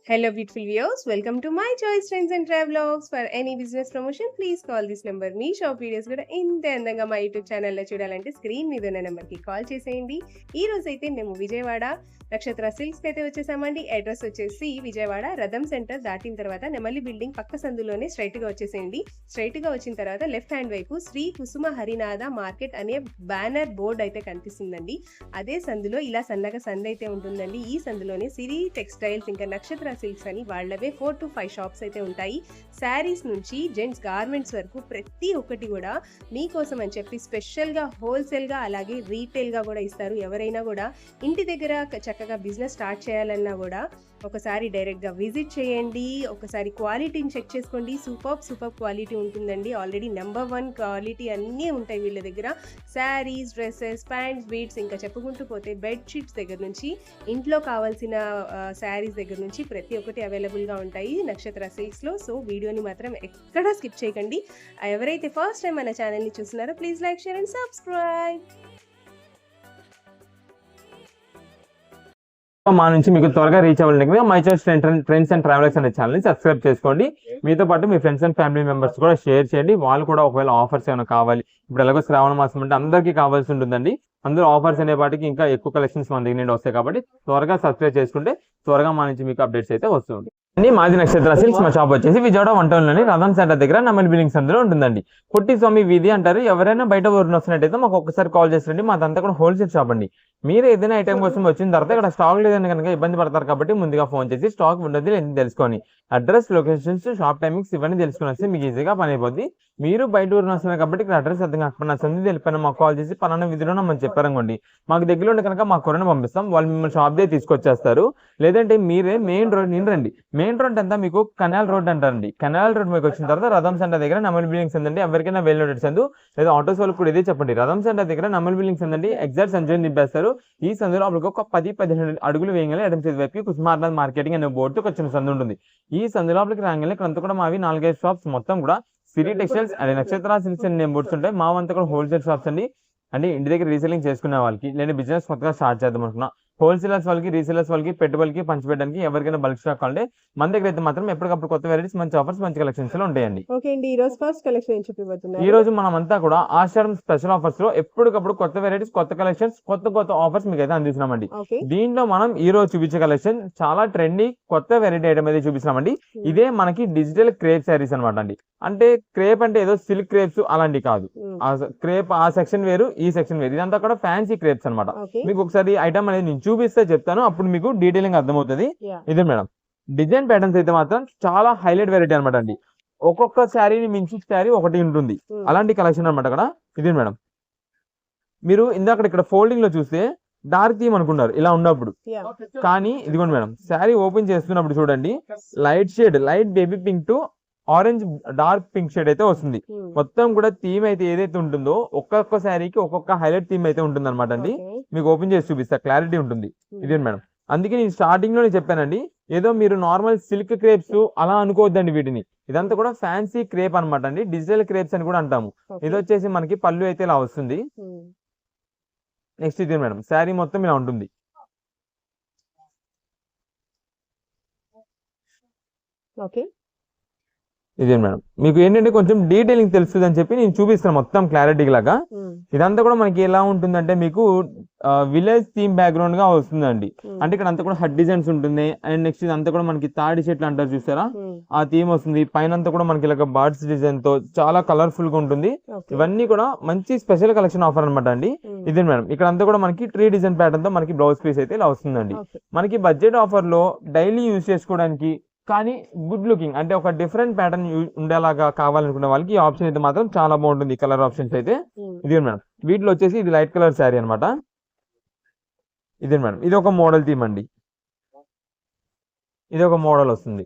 Hello, beautiful viewers. Welcome to my choice trends and travelogs. For any business promotion, please call this number. Me shop videos కూడా ఇంత అందంగా మా YouTube ఛానల్లో చూడాలంటే screen మీద ఉన్న నెంబర్కి కాల్ చేసేయండి. ఈ రోజు అయితే మేము విజయవాడ నక్షత్ర సిల్క్స్కి అయితే వచ్చేసామండి. అడ్రస్ వచ్చేసి విజయవాడ రథం సెంటర్ దాటిన తర్వాత నెమలి బిల్డింగ్ పక్క సందులోనే స్ట్రైట్గా వచ్చేసేయండి. స్ట్రైట్గా వచ్చిన తర్వాత లెఫ్ట్ హ్యాండ్ వైపు శ్రీ కుసుమ హరినాథ మార్కెట్ అనే బ్యానర్ బోర్డ్ అయితే కనిపిస్తుందండి. అదే సందులో ఇలా సన్నగా సందు అయితే ఉంటుందండి. ఈ సందులోనే సిరి టెక్స్టైల్స్ ఇంకా నక్షత్ర సిల్క్స్ అని వాళ్ళవే 4 to 5 షాప్స్ అయితే ఉంటాయి. శారీస్ నుంచి జెంట్స్ గార్మెంట్స్ వరకు ప్రతి ఒక్కటి కూడా మీకోసం అని చెప్పి స్పెషల్గా హోల్సేల్గా అలాగే రీటైల్గా కూడా ఇస్తారు. ఎవరైనా కూడా ఇంటి దగ్గర చక్కగా బిజినెస్ స్టార్ట్ చేయాలన్నా కూడా ఒకసారి డైరెక్ట్గా విజిట్ చేయండి. ఒకసారి క్వాలిటీని చెక్ చేసుకోండి. సూపర్ క్వాలిటీ ఉంటుందండి. ఆల్రెడీ నెంబర్ 1 క్వాలిటీ అన్నీ ఉంటాయి వీళ్ళ దగ్గర. శారీస్, డ్రెస్సెస్, ప్యాంట్స్, బీట్స్ ఇంకా చెప్పుకుంటూ పోతే బెడ్షీట్స్ దగ్గర నుంచి ఇంట్లో కావాల్సిన శారీస్ దగ్గర నుంచి ప్రతి ఒక్కటి అవైలబుల్గా ఉంటాయి నక్షత్ర సిల్క్స్లో. సో వీడియోని మాత్రం ఎక్కడా స్కిప్ చేయకండి. ఎవరైతే ఫస్ట్ టైం మన ఛానల్ని చూస్తున్నారో please like, share and subscribe. మా నుంచి మీకు త్వరగా రీచ్ అవ్వాలంటే my choice trends and travellers అనే ఛానల్ని సబ్స్క్రైబ్ చేసుకోండి. మీతో పాటు మీ ఫ్రెండ్స్ అండ్ ఫ్యామిలీ మెంబర్స్ కూడా షేర్ చేయండి. వాళ్ళు కూడా ఒకవేళ ఆఫర్స్ ఏమైనా కావాలి, ఇప్పుడు ఎలాగో శ్రావణ మాసం అంటే అందరికీ కావాల్సి ఉంటుందండి. అందరూ ఆఫర్స్ అనే వాటికి ఇంకా ఎక్కువ కలెక్షన్స్ మన దగ్గర నుండి వస్తాయి కాబట్టి త్వరగా సబ్స్క్రైబ్ చేసుకుంటే త్వరగా మా నుంచి మీకు అప్డేట్స్ అయితే వస్తుంది. మాది నక్షత్ర సిల్క్స్. మా షాప్ వచ్చేసి విజయవాడ 1 టౌన్ లోని రథం సెంటర్ దగ్గర నెమలి బిల్డింగ్స్ అందులో ఉంటుందండి. పొట్టి స్వామి వీధి అంటారు. ఎవరైనా బయట ఊరిని వస్తున్నట్టయితే మాకు ఒక్కసారి కాల్ చేస్తారండి. మాదంతా కూడా హోల్సేల్ షాప్ అండి. మీరు ఏదైనా ఐటమ్ కోసం వచ్చిన తర్వాత ఇక్కడ స్టాక్ లేదని కనుక ఇబ్బంది పడతారు కాబట్టి ముందుగా ఫోన్ చేసి స్టాక్ ఉండదు తెలుసుకొని అడ్రస్, లొకేషన్స్, షాప్ టైమింగ్స్ ఇవన్నీ తెలుసుకుని వస్తే మీకు ఈజీగా పని అయిపోద్ది. మీరు బయట ఊరిని వస్తున్నారు కాబట్టి ఇక్కడ అడ్రస్ అర్థం కాకపోయినా సంది తెలిపిన మాకు కాల్ చేసి పలానా విధిలో మనం చెప్పారనుకోండి, మాకు దగ్గరలో ఉంటే కనుక మా కొరను పంపిస్తాం. వాళ్ళు మిమ్మల్ని షాప్ దగ్గర తీసుకొచ్చేస్తారు. లేదంటే మీరే మెయిన్ రోడ్ నిండండి. మెయిన్ రోడ్ అంతా మీకు కెనాల్ రోడ్ అంటారండి. కెనాల్ రోడ్ మీకు వచ్చిన తర్వాత రథం సెంటర్ దగ్గర నెమలి బిల్డింగ్స్ ఉందండి. ఎవరికైనా వెల్ నోటెడ్ సందు లేదా ఆటోస్ వాళ్ళకి కూడా ఇదే చెప్పండి. రథం సెంటర్ దగ్గర నెమలి బిల్డింగ్స్ ఉందండి. ఎగ్జాక్ట్ సంజయ్ నింపేస్తారు. ఈ సందులో అప్పుడు ఒక 10-15 అడుగులు వేయగానే ఎడమ చేతి వైపు కుసుమార్నాథ్ మార్కెటింగ్ అనే బోర్డు కొంచెం సందు ఉంటుంది. ఈ సందు లోపలికి రాగానే ఇక్కడంతా కూడా మావి 4-5 షాప్స్ మొత్తం కూడా సిరి టెక్స్టైల్స్ అనే నక్షత్ర సిల్క్స్ అనే బోర్డ్స్ ఉంటాయి. మావంతా కూడా హోల్సేల్ షాప్స్ అండి. అంటే ఇంటి దగ్గర రీసెల్లింగ్ చేసుకునే వాళ్ళకి, లేదా బిజినెస్ కొత్తగా స్టార్ట్ చేద్దాం అనుకున్నా హోల్సేలర్స్ వాళ్ళకి, రీసేలర్స్ వాళ్ళకి, పెట్టుబడికి పంచిపెట్టడానికి ఎవరికైనా బల్క్ స్టాక్ కావాలంటే మన దగ్గర అయితే మాత్రం ఎప్పటికప్పుడు కొత్త వెరైటీస్, మంచి ఆఫర్స్, మంచి కలెక్షన్స్ లో ఉంటాయండి. ఓకే అండి, ఈ రోజు ఫస్ట్ కలెక్షన్ ఏం చూపిపోతున్నారు? ఈ రోజు మనం అంతా కూడా ఆషాఢం స్పెషల్ ఆఫర్స్ లో ఎప్పటికప్పుడు కొత్త వెరైటీస్, కొత్త కలెక్షన్స్, కొత్త ఆఫర్స్ మీకు అయితే అందిస్తున్నామండి. దీంట్లో మనం ఈ రోజు చూపించే కలెక్షన్ చాలా ట్రెండీ కొత్త వెరైటీ ఐటమ్ అయితే చూపిస్తున్నామండి. ఇదే మనకి డిజిటల్ క్రేప్ శారీస్ అనమాట అండి. అంటే క్రేప్ అంటే ఏదో సిల్క్ క్రేప్స్ అలాంటి కాదు. క్రేప్ ఆ సెక్షన్ వేరు, ఈ సెక్షన్ వేరు. ఇదంతా కూడా ఫ్యాన్సీ క్రేప్స్ అనమాట. మీకు ఒకసారి ఐటమ్ అనేది నేను చూపిస్తే చెప్తాను, అప్పుడు మీకు డీటెయిలింగ్ అర్థమవుతుంది. ఇదే మేడం డిజైన్ ప్యాటర్న్స్ అయితే మాత్రం చాలా హైలైట్ వెరైటీ అనమాట అండి. ఒక్కొక్క శారీని మించి శారీ ఒకటి ఉంటుంది. అలాంటి కలెక్షన్ అనమాట అక్కడ. ఇదే మేడం మీరు ఇందాక ఇక్కడ ఫోల్డింగ్ లో చూస్తే డార్క్ థీమ్ అనుకున్నారు ఇలా ఉన్నప్పుడు, కానీ ఇదిగోండి మేడం శారీ ఓపెన్ చేస్తున్నప్పుడు చూడండి light shade, light baby pink to orange dark pink shade అయితే వస్తుంది. మొత్తం కూడా థీమ్ అయితే ఏదైతే ఉంటుందో ఒక్కొక్క శారీకి ఒక్కొక్క హైలైట్ థీమ్ అయితే ఉంటుంది అనమాట అండి. మీకు ఓపెన్ చేసి చూపిస్తా, క్లారిటీ ఉంటుంది. ఇదే మేడం అందుకే నేను స్టార్టింగ్ లోనే చెప్పానండి, ఏదో మీరు నార్మల్ సిల్క్ క్రేప్స్ అలా అనుకోవద్దండి. వీటిని ఇదంతా కూడా ఫ్యాన్సీ క్రేప్ అనమాట అండి. డిజిటల్ క్రేప్స్ అని కూడా అంటాము. ఇది వచ్చేసి మనకి పళ్ళు అయితే ఇలా వస్తుంది. నెక్స్ట్ ఇది మేడం శారీ మొత్తం ఇలా ఉంటుంది. ఇదే మేడం మీకు ఏంటంటే కొంచెం డీటెయిలింగ్ తెలుస్తుంది అని చెప్పి నేను చూపిస్తాను మొత్తం క్లారిటీ లాగా. ఇదంతా కూడా మనకి ఎలా ఉంటుందంటే మీకు విలేజ్ థీమ్ బ్యాక్గ్రౌండ్ గా వస్తుందండి. అంటే ఇక్కడ అంతా కూడా హట్ డిజైన్స్ ఉంటుంది. అండ్ నెక్స్ట్ ఇదంతా కూడా మనకి తాడి చెట్లు అంటారు చూసారా, ఆ థీమ్ వస్తుంది. పైన అంతా కూడా మనకి ఇలా బర్డ్స్ డిజైన్ తో చాలా కలర్ఫుల్ గా ఉంటుంది. ఇవన్నీ కూడా మంచి స్పెషల్ కలెక్షన్ ఆఫర్ అనమాట అండి. ఇదే మేడం ఇక్కడ అంతా కూడా మనకి ట్రీ డిజైన్ ప్యాటర్న్ తో మనకి బ్లౌజ్ పీస్ అయితే ఇలా వస్తుందండి. మనకి బడ్జెట్ ఆఫర్ లో డైలీ యూజ్ చేసుకోవడానికి కానీ గుడ్ లుకింగ్ అంటే ఒక డిఫరెంట్ ప్యాటర్న్ ఉండేలాగా కావాలనుకునే వాళ్ళకి ఈ ఆప్షన్ అయితే మాత్రం చాలా బాగుంటుంది. కలర్ ఆప్షన్స్ అయితే ఇదే మేడం. వీటిలో వచ్చేసి ఇది లైట్ కలర్ శారీ అనమాట. ఇదే మేడం ఇది ఒక మోడల్ థీమ్ అండి. ఇది ఒక మోడల్ వస్తుంది.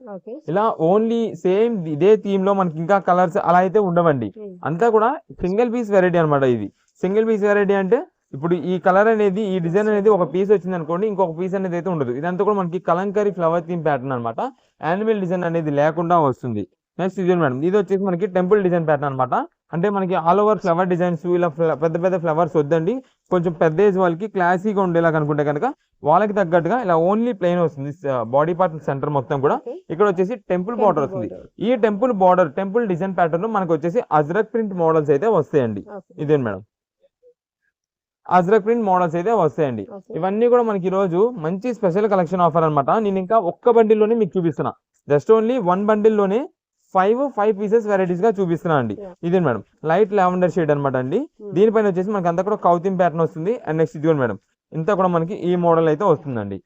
ఇలా ఓన్లీ సేమ్ ఇదే థీమ్ లో మనకి ఇంకా కలర్స్ అలా అయితే ఉండవండి. అంతా కూడా సింగిల్ పీస్ వెరైటీ అనమాట. ఇది సింగిల్ పీస్ వెరైటీ అంటే ఇప్పుడు ఈ కలర్ అనేది, ఈ డిజైన్ అనేది ఒక పీస్ వచ్చింది అనుకోండి, ఇంకొక పీస్ అనేది అయితే ఉండదు. ఇదంతా కూడా మనకి కలంకరీ ఫ్లవర్ థీమ్ ప్యాటర్న్ అనమాట. యానిమల్ డిజైన్ అనేది లేకుండా వస్తుంది. నెక్స్ట్ ఇది మేడం ఇది వచ్చేసి మనకి టెంపుల్ డిజైన్ ప్యాటర్న్ అనమాట. అంటే మనకి ఆల్ ఓవర్ ఫ్లవర్ డిజైన్స్ ఇలా పెద్ద పెద్ద ఫ్లవర్స్ వద్దండి, కొంచెం పెద్ద ఏజ్ వాళ్ళకి క్లాసీగా ఉండేలాగా అనుకుంటే కనుక వాళ్ళకి తగ్గట్టుగా ఇలా ఓన్లీ ప్లెయిన్ వస్తుంది. బాడీ పార్ట్ సెంటర్ మొత్తం కూడా ఇక్కడ వచ్చేసి టెంపుల్ బార్డర్ వస్తుంది. ఈ temple border temple design pattern లో మనకు వచ్చేసి అజ్రక్ ప్రింట్ మోడల్స్ అయితే వస్తాయండి. ఇదే మేడం అజ్రక్ ప్రింట్ మోడల్స్ అయితే వస్తాయండి. ఇవన్నీ కూడా మనకి ఈ రోజు మంచి స్పెషల్ కలెక్షన్ ఆఫర్ అనమాట. నేను ఇంకా ఒక్క బండిల్లోనే మీకు చూపిస్తున్నా, జస్ట్ ఓన్లీ 1 బండిల్లోనే 5 పీసెస్ వెరైటీస్ గా చూపిస్తున్నా అండి. ఇదే మేడం లైట్ లావెండర్ షేడ్ అనమాట అండి. దీనిపైన వచ్చేసి మనకి అంతా కూడా కౌతిం ప్యాటర్న్ వస్తుంది. అండ్ నెక్స్ట్ ఇదిగోండి మేడం, ఇంత కూడా మనకి ఈ మోడల్ అయితే వస్తుందండి.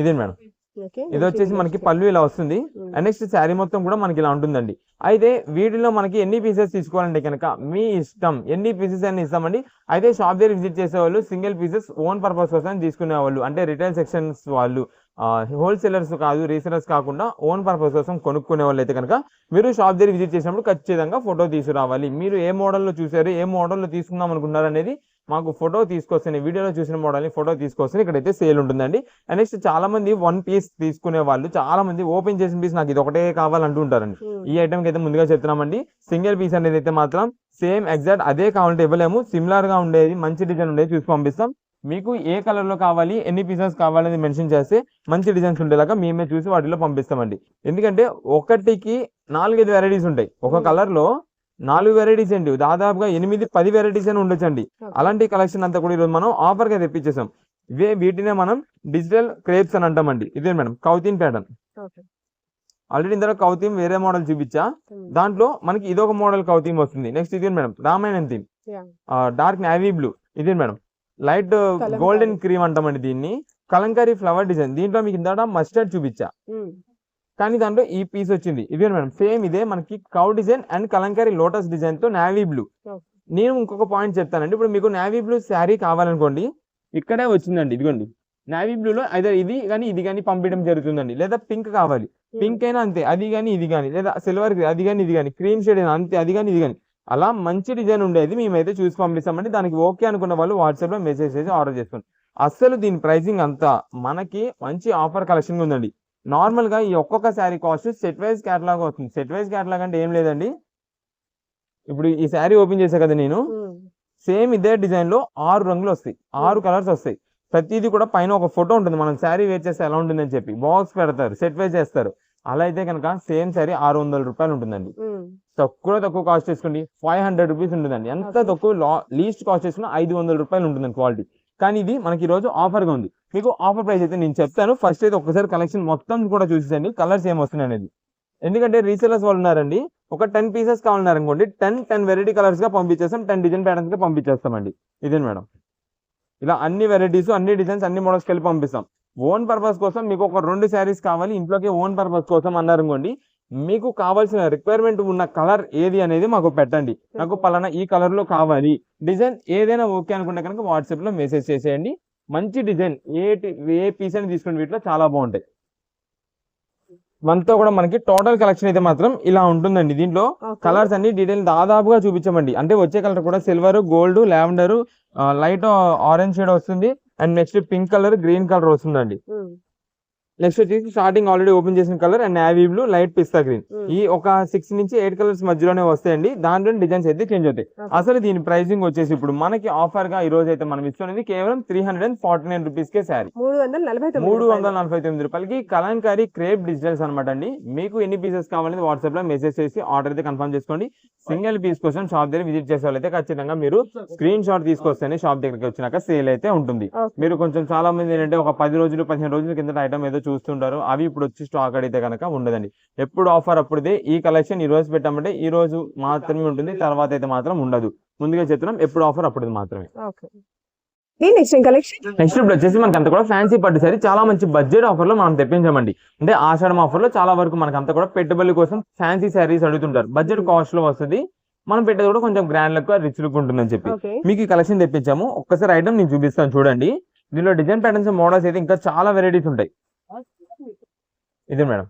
ఇదే మేడం ఇది వచ్చేసి మనకి పళ్ళు ఇలా వస్తుంది. అండ్ నెక్స్ట్ శారీ మొత్తం కూడా మనకి ఇలా ఉంటుందండి. అయితే వీటిలో మనకి ఎన్ని పీసెస్ తీసుకోవాలంటే కనుక మీ ఇష్టం, ఎన్ని పీసెస్ అని ఇస్తామండి. అయితే షాప్ దగ్గర విజిట్ చేసేవాళ్ళు సింగిల్ పీసెస్ ఓన్ పర్పస్ కోసం తీసుకునే వాళ్ళు, అంటే రిటైల్ సెక్షన్స్ వాళ్ళు, హోల్సేలర్స్ కాదు, రీసేలర్స్ కాకుండా ఓన్ పర్పస్ కోసం కొనుక్కునే వాళ్ళు అయితే కనుక మీరు షాప్ దగ్గర విజిట్ చేసినప్పుడు ఖచ్చితంగా ఫోటో తీసుకురావాలి. మీరు ఏ మోడల్లో చూసారు, ఏ మోడల్లో తీసుకుందాం అనుకున్నారు అనేది మాకు ఫోటో తీసుకొస్తే, వీడియోలో చూసిన మోడల్ని ఫోటో తీసుకొస్తే ఇక్కడైతే సేల్ ఉంటుందండి. అండ్ నెక్స్ట్ చాలా మంది 1 పీస్ తీసుకునే వాళ్ళు చాలా మంది ఓపెన్ చేసిన పీస్ నాకు ఇది ఒకటే కావాలంటూ ఉంటారండి. ఈ ఐటమ్ కి అయితే ముందుగా చెప్తున్నామండి, సింగిల్ పీస్ అనేది అయితే మాత్రం సేమ్ ఎగ్జాక్ట్ అదే కావాలంటే ఇవ్వలేము. సిమిలర్ గా ఉండేది మంచి డిజైన్ ఉండేది చూసి పంపిస్తాం. మీకు ఏ కలర్ లో కావాలి, ఎన్ని పీసెస్ కావాలని మెన్షన్ చేస్తే మంచి డిజైన్స్ ఉండేలాగా మేమే చూసి వాటిలో పంపిస్తామండి. ఎందుకంటే ఒకటికి 4-5 వెరైటీస్ ఉంటాయి, ఒక కలర్ లో 4 వెరైటీస్ అండి, దాదాపుగా 8-10 వెరైటీస్ అని ఉండొచ్చండి. అలాంటి కలెక్షన్ అంతా కూడా ఈరోజు మనం ఆఫర్ గా తెప్పించేసాం. వీటినే మనం డిజిటల్ క్రేప్స్ అని అంటామండి. ఇదే మేడం కౌతిన్ ప్యాటర్న్. ఆల్రెడీ ఇందులో కౌతిం వేరే మోడల్ చూపించా, దాంట్లో మనకి ఇదొక మోడల్ కౌతిం వస్తుంది. నెక్స్ట్ ఇదే madam Ramayanam theme, dark navy blue. ఇదే మేడం లైట్ గోల్డెన్ క్రీమ్ అంటామండి దీన్ని. కలంకారీ ఫ్లవర్ డిజైన్, దీంట్లో మీకు ఇందాక మస్టర్డ్ చూపించా, కానీ దాంట్లో ఈ పీస్ వచ్చింది. ఇదే మేడం సేమ్ ఇదే మనకి cow design and Kalamkari lotus design తో నేవీ బ్లూ. నేను ఇంకొక పాయింట్ చెప్తానండి, ఇప్పుడు మీకు నేవీ బ్లూ శారీ కావాలనుకోండి, ఇక్కడే వచ్చిందండి. ఇదిగోండి నేవీ బ్లూలో అయితే ఇది కానీ ఇది కానీ పంపించడం జరుగుతుందండి. లేదా పింక్ కావాలి, పింక్ అయినా అంతే, అది కానీ ఇది కానీ, లేదా సిల్వర్ అది కానీ ఇది కానీ, క్రీమ్ షేడ్ అయినా అంతే, అది కానీ ఇది కానీ. అలా మంచి డిజైన్ ఉండేది మేమైతే చూసి పంపిస్తామండి. దానికి ఓకే అనుకున్న వాళ్ళు వాట్సాప్ లో మెసేజ్ చేసి ఆర్డర్ చేసుకోండి. అసలు దీని ప్రైసింగ్ అంతా మనకి మంచి ఆఫర్ కలెక్షన్ ఉందండి. నార్మల్ గా ఈ ఒక్కొక్క sari cost set wise catalogue అవుతుంది. సెట్ వైజ్ క్యాటలాగ్ అంటే ఏం లేదండి, ఇప్పుడు ఈ శారీ ఓపెన్ చేసా కదా నేను, సేమ్ ఇదే డిజైన్ లో 6 రంగులు వస్తాయి, 6 కలర్స్ వస్తాయి. ప్రతిదీ కూడా పైన ఒక ఫోటో ఉంటుంది, మనం శారీ వేర్ చేస్తే ఎలా ఉంటుందని చెప్పి బాక్స్ పెడతారు, సెట్ వైజ్ చేస్తారు. అలా అయితే కనుక సేమ్ శారీ 600 రూపాయలు ఉంటుందండి. తక్కువ కాస్ట్ చేసుకోండి 500 రూపీస్ ఉంటుందండి. ఎంత తక్కువ లీస్ట్ కాస్ట్ చేసుకున్నా 500 రూపాయలు ఉంటుందండి క్వాలిటీ. కానీ ఇది మనకి ఈ రోజు ఆఫర్ గా ఉంది. మీకు ఆఫర్ ప్రైస్ అయితే నేను చెప్తాను. ఫస్ట్ అయితే ఒక్కసారి కలెక్షన్ మొత్తం కూడా చూసేసండి, కలర్స్ ఏం వస్తున్నాయి అనేది. ఎందుకంటే రీసేలర్స్ వాళ్ళు ఉన్నారండి, ఒక 10 పీసెస్ కావాలన్నారు అనుకోండి, 10 వెరైటీ కలర్స్ గా పంపించేస్తాం, 10 డిజైన్ ప్యాటర్న్స్ గా పంపించేస్తామండి. ఇదే మేడం ఇలా అన్ని వెరైటీస్, అన్ని డిజైన్స్, అన్ని మోడల్స్ కలిపి పంపిస్తాం. ఓన్ పర్పస్ కోసం మీకు ఒక 2 శారీస్ కావాలి ఇంట్లోకి ఓన్ పర్పస్ కోసం అన్నారు అనుకోండి, మీకు కావాల్సిన రిక్వైర్మెంట్ ఉన్న కలర్ ఏది అనేది మాకు పెట్టండి. నాకు పలానా ఈ కలర్ లో కావాలి, డిజైన్ ఏదైనా ఓకే అనుకుంటే కనుక వాట్సాప్ లో మెసేజ్ చేసేయండి. మంచి డిజైన్ ఏ పీస్ అని తీసుకోండి, వీటిలో చాలా బాగుంటాయి. మనతో కూడా మనకి టోటల్ కలెక్షన్ అయితే మాత్రం ఇలా ఉంటుందండి. దీంట్లో కలర్స్ అన్ని డీటెయిల్ దాదాపుగా చూపించమండి. అంటే వచ్చే కలర్ కూడా silver, gold, lavender, light orange shade వస్తుంది. And next pink colour, green colour వస్తుందండి. నెక్స్ట్ వచ్చేసి స్టార్టింగ్ ఆల్రెడీ ఓపెన్ చేసిన colour and navy blue, light pista green. ఈ ఒక 6 నుంచి 8 కలర్స్ మధ్యలోనే వస్తాయండి. దాంట్లో డిజైన్స్ అయితే చేంజ్ అవుతాయి. అసలు దీని ప్రైసింగ్ వచ్చేసి ఇప్పుడు మనకి ఆఫర్ గా ఈ రోజు అయితే మనం ఇస్తున్నది కేవలం 349 రూపీస్ కే శారీ, 349 రూపాయలకి కలంకారీ క్రేప్ డిజిటల్స్ అనమాట అండి. మీకు ఎన్ని పీసెస్ కావాలని వాట్సాప్ లో మెసేజ్ చేసి ఆర్డర్ అయితే కన్ఫర్మ్ చేసుకోండి. సింగిల్ పీస్ కోసం షాప్ దగ్గర విజిట్ చేసే వాళ్ళైతే ఖచ్చితంగా మీరు స్క్రీన్ షాట్ తీసుకొస్తేనే షాప్ దగ్గరికి వచ్చినాక సేల్ అయితే ఉంటుంది. మీరు కొంచెం చాలా మంది ఏంటంటే ఒక 10 రోజులు 15 రోజుల కింద ఐటమ్ ఏదో చూస్తుంటారు, అవి ఇప్పుడు వచ్చి స్టాక్ అడిగితే కనుక ఉండదండి. ఎప్పుడు ఆఫర్ అప్పుడుదే. ఈ కలెక్షన్ ఈ రోజు పెట్టామంటే ఈ రోజు మాత్రమే ఉంటుంది, తర్వాత అయితే మాత్రం ఉండదు. ముందుగా చెప్తున్నాం, ఎప్పుడు ఆఫర్ అప్పుడు మాత్రమే. నెక్స్ట్ ఇప్పుడు వచ్చేసి మనకి అంతా కూడా ఫ్యాన్సీ పట్టు సారీ చాలా మంచి బడ్జెట్ ఆఫర్ లో మనం తెప్పించామండి. అంటే ఆషాఢం ఆఫర్ లో చాలా వరకు మనకి అంతా కూడా పెట్టుబడి కోసం ఫ్యాన్సీ శారీస్ అడుగుతుంటారు, బడ్జెట్ కాస్ట్ లో వస్తుంది. మనం పెట్టేది కూడా కొంచెం గ్రాండ్ లుక్, రిచ్ లుక్ ఉంటుందని చెప్పి మీకు ఈ కలెక్షన్ తెప్పించాము. ఒక్కసారి ఐటమ్ నేను చూపిస్తాను చూడండి. దీనిలో డిజైన్ ప్యాటర్న్స్, మోడల్స్ అయితే ఇంకా చాలా వెరైటీస్ ఉంటాయి. ఇదే మేడం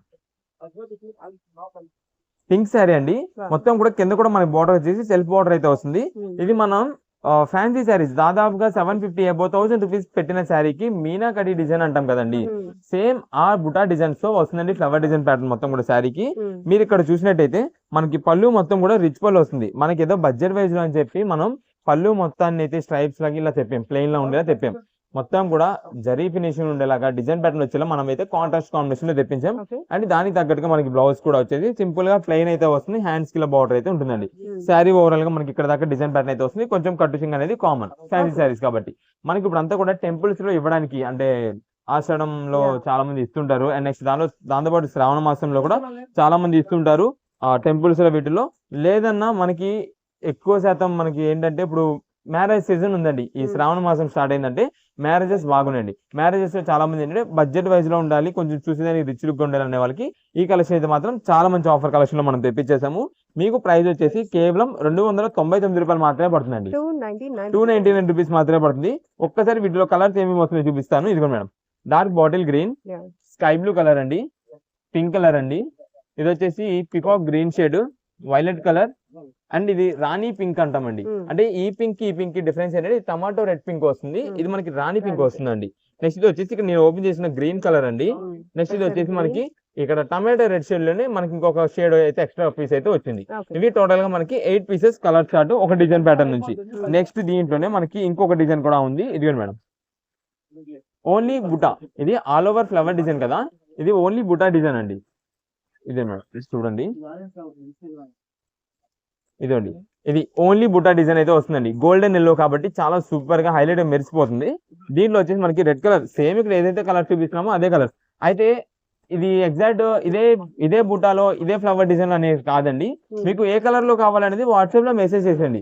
పింక్ శారీ అండి, మొత్తం కూడా కింద కూడా మనకి బార్డర్ వచ్చేసి సెల్ఫ్ బార్డర్ అయితే వస్తుంది. ఇది మనం ఫ్యాన్సీ శారీస్ దాదాపుగా 750 అబౌవ్ 1000 రూపీస్ పెట్టిన శారీకి మీనాకడి డిజైన్ అంటాం కదండి, సేమ్ ఆ బుటా డిజైన్స్ తో వస్తుందండి. ఫ్లవర్ డిజైన్ ప్యాటర్న్ మొత్తం కూడా శారీకి. మీరు ఇక్కడ చూసినట్టయితే మనకి పళ్ళు మొత్తం కూడా రిచ్ పళ్ళు వస్తుంది. మనకి ఏదో బడ్జెట్ వైజ్ లో అని చెప్పి మనం పళ్ళు మొత్తాన్ని అయితే స్ట్రైప్స్ లాగా ఇలా తెప్పాం, ప్లెయిన్ లో ఉండేలా తెప్పాం. మొత్తం కూడా జరీ ఫినిషింగ్ ఉండేలాగా డిజైన్ ప్యాటర్న్ వచ్చేలా మనం అయితే కాంట్రాస్ట్ కాంబినేషన్ లో తెప్పించాం. అండ్ దానికి తగ్గట్టుగా మనకి బ్లౌజ్ కూడా వచ్చేది సింపుల్ గా ప్లెయిన్ అయితే వస్తుంది. హ్యాండ్స్ కి బార్డర్ అయితే ఉంటుందండి. శారీ ఓవరాల్ గా మనకి ఇక్కడ దాకా డిజైన్ ప్యాటర్న్ అయితే వస్తుంది. కొంచెం కట్టుచింగ్ అనేది కామన్ ఫ్యాన్సీ శారీస్ కాబట్టి. మనకి ఇప్పుడు అంతా కూడా టెంపుల్స్ లో ఇవ్వడానికి అంటే ఆషాఢంలో చాలా మంది ఇస్తుంటారు. అండ్ నెక్స్ట్ దాంతోపాటు శ్రావణ మాసంలో కూడా చాలా మంది ఇస్తుంటారు టెంపుల్స్ లో. వీటిలో లేదన్నా మనకి ఎక్కువ శాతం మనకి ఏంటంటే ఇప్పుడు మ్యారేజ్ సీజన్ ఉందండి. ఈ శ్రావణ మాసం స్టార్ట్ అయిందంటే మ్యారేజెస్ బాగున్నాయండి. మ్యారేజెస్ లో చాలా మంది ఏంటంటే బడ్జెట్ వైజ్ లో ఉండాలి, కొంచెం చూసేదానికి రిచ్ లుక్ ఉండాలి అనే వాళ్ళకి ఈ కలెక్షన్ అయితే మాత్రం చాలా మంచి ఆఫర్ కలెక్షన్ లో మనం తెప్పించేసాము. మీకు ప్రైస్ వచ్చేసి కేవలం 299 రూపాయలు మాత్రమే పడుతుందండి. 299 రూపీస్ మాత్రమే పడుతుంది. ఒక్కసారి వీటిలో కలర్స్ ఏమేమి వస్తుందో చూపిస్తాను. ఇదిగో madam, dark bottle green, sky blue colour అండి, పింక్ కలర్ అండి, ఇది వచ్చేసి peacock green shade, violet colour, and ఇది రాణి పింక్ అంటామండి. అంటే ఈ పింక్ డిఫరెన్స్ ఏంటంటే టమాటో రెడ్ పింక్ వస్తుంది, ఇది మనకి రాణి పింక్ వస్తుందండి. నెక్స్ట్ ఇది వచ్చేసి ఇక్కడ నేను ఓపెన్ చేసిన గ్రీన్ కలర్ అండి. నెక్స్ట్ ఇది వచ్చేసి మనకి ఇక్కడ టమాటో రెడ్ షేడ్ లోనే మనకి ఇంకొక షేడ్ అయితే ఎక్స్ట్రా పీస్ అయితే వచ్చింది. ఇవి టోటల్ గా మనకి 8 పీసెస్ కలర్ చార్ట్ ఒక డిజైన్ ప్యాటర్న్ నుంచి. నెక్స్ట్ దీంట్లోనే మనకి ఇంకొక డిజైన్ కూడా ఉంది. ఇది మేడం ఓన్లీ బుటా, ఇది ఆల్ ఓవర్ ఫ్లవర్ డిజైన్ కదా, ఇది ఓన్లీ బుటా డిజైన్ అండి. ఇదే మేడం చూడండి, ఇదండి ఇది ఓన్లీ బుటా డిజైన్ అయితే వస్తుందండి. గోల్డెన్ ఎల్లో కాబట్టి చాలా సూపర్ గా హైలైట్ మెరిసిపోతుంది. దీంట్లో వచ్చేసి మనకి రెడ్ కలర్ సేమ్ ఇక్కడ ఏదైతే కలర్ చూపిస్తున్నామో అదే కలర్. అయితే ఇది ఎగ్జాక్ట్ ఇదే బుటాలో ఇదే ఫ్లవర్ డిజైన్ అనేది కాదండి. మీకు ఏ కలర్ లో కావాలనేది వాట్సాప్ లో మెసేజ్ చేసేయండి.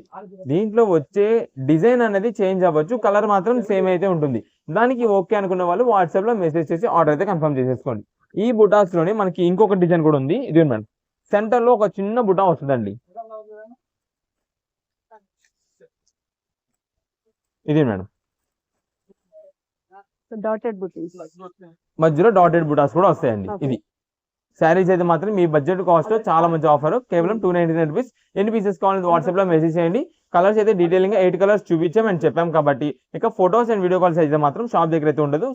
దీంట్లో వచ్చే డిజైన్ అనేది చేంజ్ అవ్వచ్చు, కలర్ మాత్రం సేమ్ అయితే ఉంటుంది. దానికి ఓకే అనుకున్న వాళ్ళు వాట్సాప్ లో మెసేజ్ చేసి ఆర్డర్ అయితే కన్ఫర్మ్ చేసేసుకోండి. ఈ బుటాస్ లోనే మనకి ఇంకొక డిజైన్ కూడా ఉంది. ఇది మేడం సెంటర్ లో ఒక చిన్న బుటా వస్తుందండి. ఇది మేడం మధ్యలో డాటెడ్ బుటాస్ కూడా వస్తాయండి. ఇది శారీస్ అయితే మాత్రం మీ బడ్జెట్ కాస్ట్ చాలా మంచి ఆఫర్, కేవలం 299 రూపీస్. ఎన్ని పీసెస్ కావాలని వాట్సాప్ లో మెసేజ్ చేయండి. కలర్స్ అయితే డీటెయిలింగ్ గా 8 కలర్స్ చూపించాం అండ్ చెప్పాం కాబట్టి ఇక ఫొటోస్ అండ్ వీడియో కాల్స్ అయితే మాత్రం షాప్ దగ్గర అయితే ఉండదు.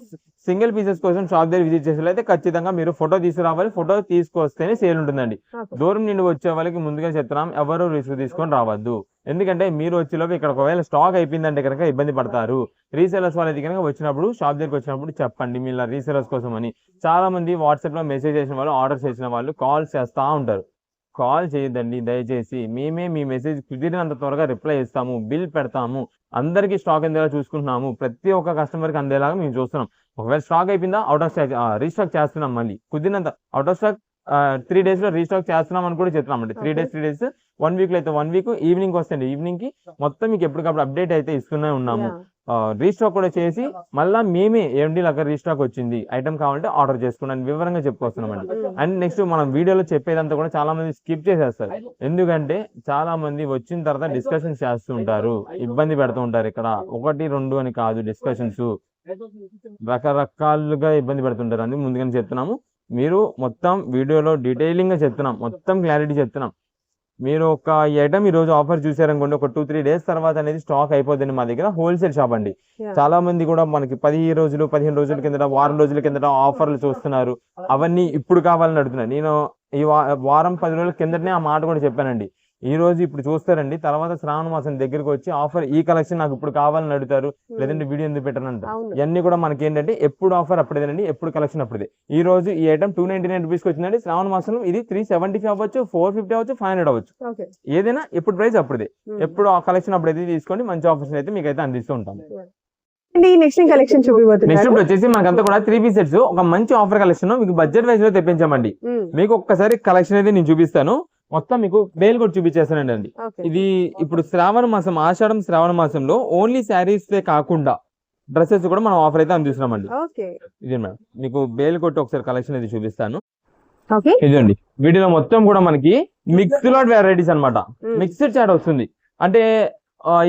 సింగిల్ పీసెస్ కోసం షాప్ దగ్గర విజిట్ చేసేలా ఖచ్చితంగా మీరు ఫోటో తీసుకురావాలి. ఫోటో తీసుకొస్తేనే సేల్ ఉంటుందండి. దూరం నుండి వచ్చే వాళ్ళకి ముందుగా చెప్తున్నాం, ఎవరు రిస్క్ తీసుకొని రావద్దు. ఎందుకంటే మీరు వచ్చేలోపు ఇక్కడ ఒకవేళ స్టాక్ అయిపోయిందంటే కనుక ఇబ్బంది పడతారు. రీసేలర్స్ వాళ్ళకి కనుక వచ్చినప్పుడు షాప్ దగ్గరికి వచ్చినప్పుడు చెప్పండి మీ రీసేలర్స్ కోసం అని. చాలా మంది వాట్సాప్ లో మెసేజ్ చేసిన వాళ్ళు, ఆర్డర్ చేసిన వాళ్ళు కాల్ చేస్తా ఉంటారు. కాల్ చేయొద్దండి దయచేసి. మేమే మీ మెసేజ్ కుదిరినంత త్వరగా రిప్లై ఇస్తాము, బిల్ పెడతాము, అందరికీ స్టాక్ అందేలా చూసుకుంటున్నాము. ప్రతి ఒక్క కస్టమర్కి అందేలాగా మేము చూస్తున్నాం. ఒకవేళ స్టాక్ అయిపోయిందా అవుట్ ఆఫ్ స్టాక్ రీస్టాక్ చేస్తున్నాం. మళ్ళీ కుదిరినంత అవుట్ ఆఫ్ స్టాక్ 3 days లో రీస్టాక్ చేస్తున్నాం అని కూడా చెప్తున్నాం అండి. 3 days 1 week లో అయితే 1 week ఈవినింగ్ వస్తుంది. ఈవినింగ్ కి మొత్తం మీకు ఎప్పటికప్పుడు అప్డేట్ అయితే ఇస్తూనే ఉన్నాము. రీస్టాక్ కూడా చేసి మళ్ళీ మేమే ఏమిటి లాగా రీస్టాక్ వచ్చింది ఐటమ్ కావాలంటే ఆర్డర్ చేసుకున్నాను వివరంగా చెప్పుకొస్తున్నామండి. అండ్ నెక్స్ట్ మనం వీడియోలో చెప్పేదంతా కూడా చాలా మంది స్కిప్ చేసేస్తారు. ఎందుకంటే చాలా మంది వచ్చిన తర్వాత డిస్కషన్స్ చేస్తూ ఉంటారు, ఇబ్బంది పెడుతూ ఉంటారు. ఇక్కడ 1, 2 అని కాదు, డిస్కషన్స్ రకరకాలుగా ఇబ్బంది పెడుతుంటారు. అందుకు ముందుగానే చెప్తున్నాము, మీరు మొత్తం వీడియోలో డీటెయిలింగ్ గా చెప్తున్నాం, మొత్తం క్లారిటీ చెప్తున్నాం. మీరు ఒక ఐటమ్ ఈ రోజు ఆఫర్ చూసారనుకోండి, ఒక 2-3 days తర్వాత అనేది స్టాక్ అయిపోతుంది. మా దగ్గర హోల్సేల్ షాప్ అండి. చాలా మంది కూడా మనకి 15 రోజుల కిందట, వారం రోజుల కిందట ఆఫర్లు చూస్తున్నారు. అవన్నీ ఇప్పుడు కావాలని అడుగుతున్నారు. నేను ఈ వారం 10 రోజుల కిందటనే ఆ మాట కూడా చెప్పానండి. ఈ రోజు ఇప్పుడు చూస్తారండి, తర్వాత శ్రావణ మాసం దగ్గరికి వచ్చి ఆఫర్ ఈ కలెక్షన్ నాకు ఇప్పుడు కావాలని అడుగుతారు, లేదంటే వీడియో ఎందుకు పెట్టారంట. ఇవన్నీ కూడా మనకి ఏంటంటే ఎప్పుడు ఆఫర్ అప్పుడేనండి, ఎప్పుడు కలెక్షన్ అప్పుడే. ఈ రోజు ఈ ఐటమ్ 299 రూపీస్కి వచ్చిందండి. శ్రావణ మాసంలో ఇది 375 అవ్వచ్చు, 450 అవ్వచ్చు, 500 అవ్వచ్చు. ఏదైనా ఎప్పుడు ప్రైస్ అప్పుడే, ఎప్పుడు ఆ కలెక్షన్ అప్పుడైతే తీసుకోండి. మంచి ఆఫర్స్ అయితే మీకు అయితే అందిస్తూ ఉంటాం. నెక్స్ట్ ఇప్పుడు వచ్చేసి మనకంతా కూడా 3 piece sets ఒక మంచి ఆఫర్ కలెక్షన్ మీకు బడ్జెట్ వైజ్ లో తెప్పించామండి. మీకు ఒక్కసారి కలెక్షన్ అయితే నేను చూపిస్తాను. మొత్తం మీకు బేల్ కూడా చూపించేస్తానండి అండి. ఇది ఇప్పుడు శ్రావణ మాసం, ఆషాఢం శ్రావణ మాసంలో ఓన్లీ శారీస్ కాకుండా డ్రెస్సెస్ కూడా మనం ఆఫర్ అయితే అందిస్తున్నామండి. ఇది మేడం మీకు బేల్ కొట్టి ఒకసారి కలెక్షన్ అయితే చూపిస్తాను. ఇదండి వీటిలో మొత్తం కూడా మనకి మిక్స్డ్ లాట్ వెరైటీస్ అనమాట. మిక్స్డ్ చాట్ వస్తుంది. అంటే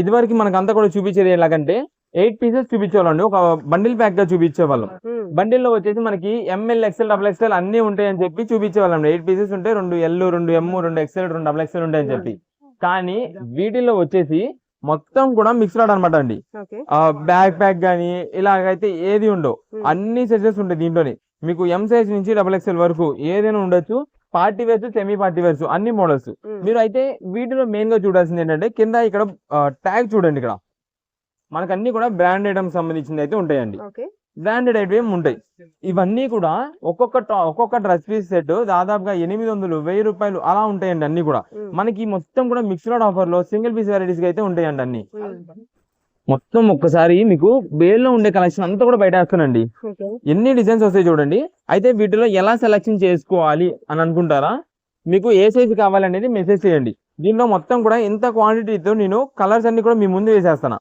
ఇదివరకు మనకి అంతా కూడా చూపించేది ఎలాగంటే 8 pieces చూపించేవాళ్ళండి. ఒక బండిల్ ప్యాక్ గా చూపించేవాళ్ళం. బండిల్ లో వచ్చేసి మనకి ML, XL, XXL అన్ని ఉంటాయని చెప్పి చూపించేవాళ్ళం. 8 pieces ఉంటే 2 L, 2 M, 2 XL, 2 XXL ఉంటాయని చెప్పి. కానీ వీటిల్లో వచ్చేసి మొత్తం కూడా మిక్స్ లాట్ అనమాట అండి. ఓకే. బ్యాక్ ప్యాక్ గానీ ఇలాగైతే ఏది ఉండవు, అన్ని సైజెస్ ఉంటాయి దీంట్లోని. మీకు ఎం సైజ్ నుంచి XXL వరకు ఏదైనా ఉండొచ్చు. Party wears, semi party wears అన్ని మోడల్స్. మీరు అయితే వీటిలో మెయిన్ గా చూడాల్సింది ఏంటంటే కింద ఇక్కడ ట్యాగ్ చూడండి. ఇక్కడ మనకు అన్ని కూడా బ్రాండ్ ఐటమ్స్ సంబంధించింది అయితే ఉంటాయండి. ఓకే. బ్రాండెడ్ ఐటమ్ ఉంటాయి. ఇవన్నీ కూడా ఒక్కొక్క డ్రెస్ పీస్ సెట్ దాదాపుగా 800, 1000 రూపాయలు అలా ఉంటాయండి. అన్ని కూడా మనకి మొత్తం కూడా మిక్స్డ్ ఆఫర్ లో సింగిల్ పీస్ వెరైటీస్ అయితే ఉంటాయండి. అన్ని మొత్తం ఒక్కసారి మీకు బేల్లో ఉండే కలెక్షన్ అంతా కూడా బయట వేస్తానండి. ఓకే. ఎన్ని డిజైన్స్ వస్తాయి చూడండి. అయితే వీటిలో ఎలా సెలెక్షన్ చేసుకోవాలి అని అనుకుంటారా? మీకు ఏ సైజు కావాలనేది మెసేజ్ చేయండి. దీనిలో మొత్తం కూడా ఇంత క్వాంటిటీతో నేను కలర్స్ అన్ని కూడా మీ ముందు వేసేస్తాను.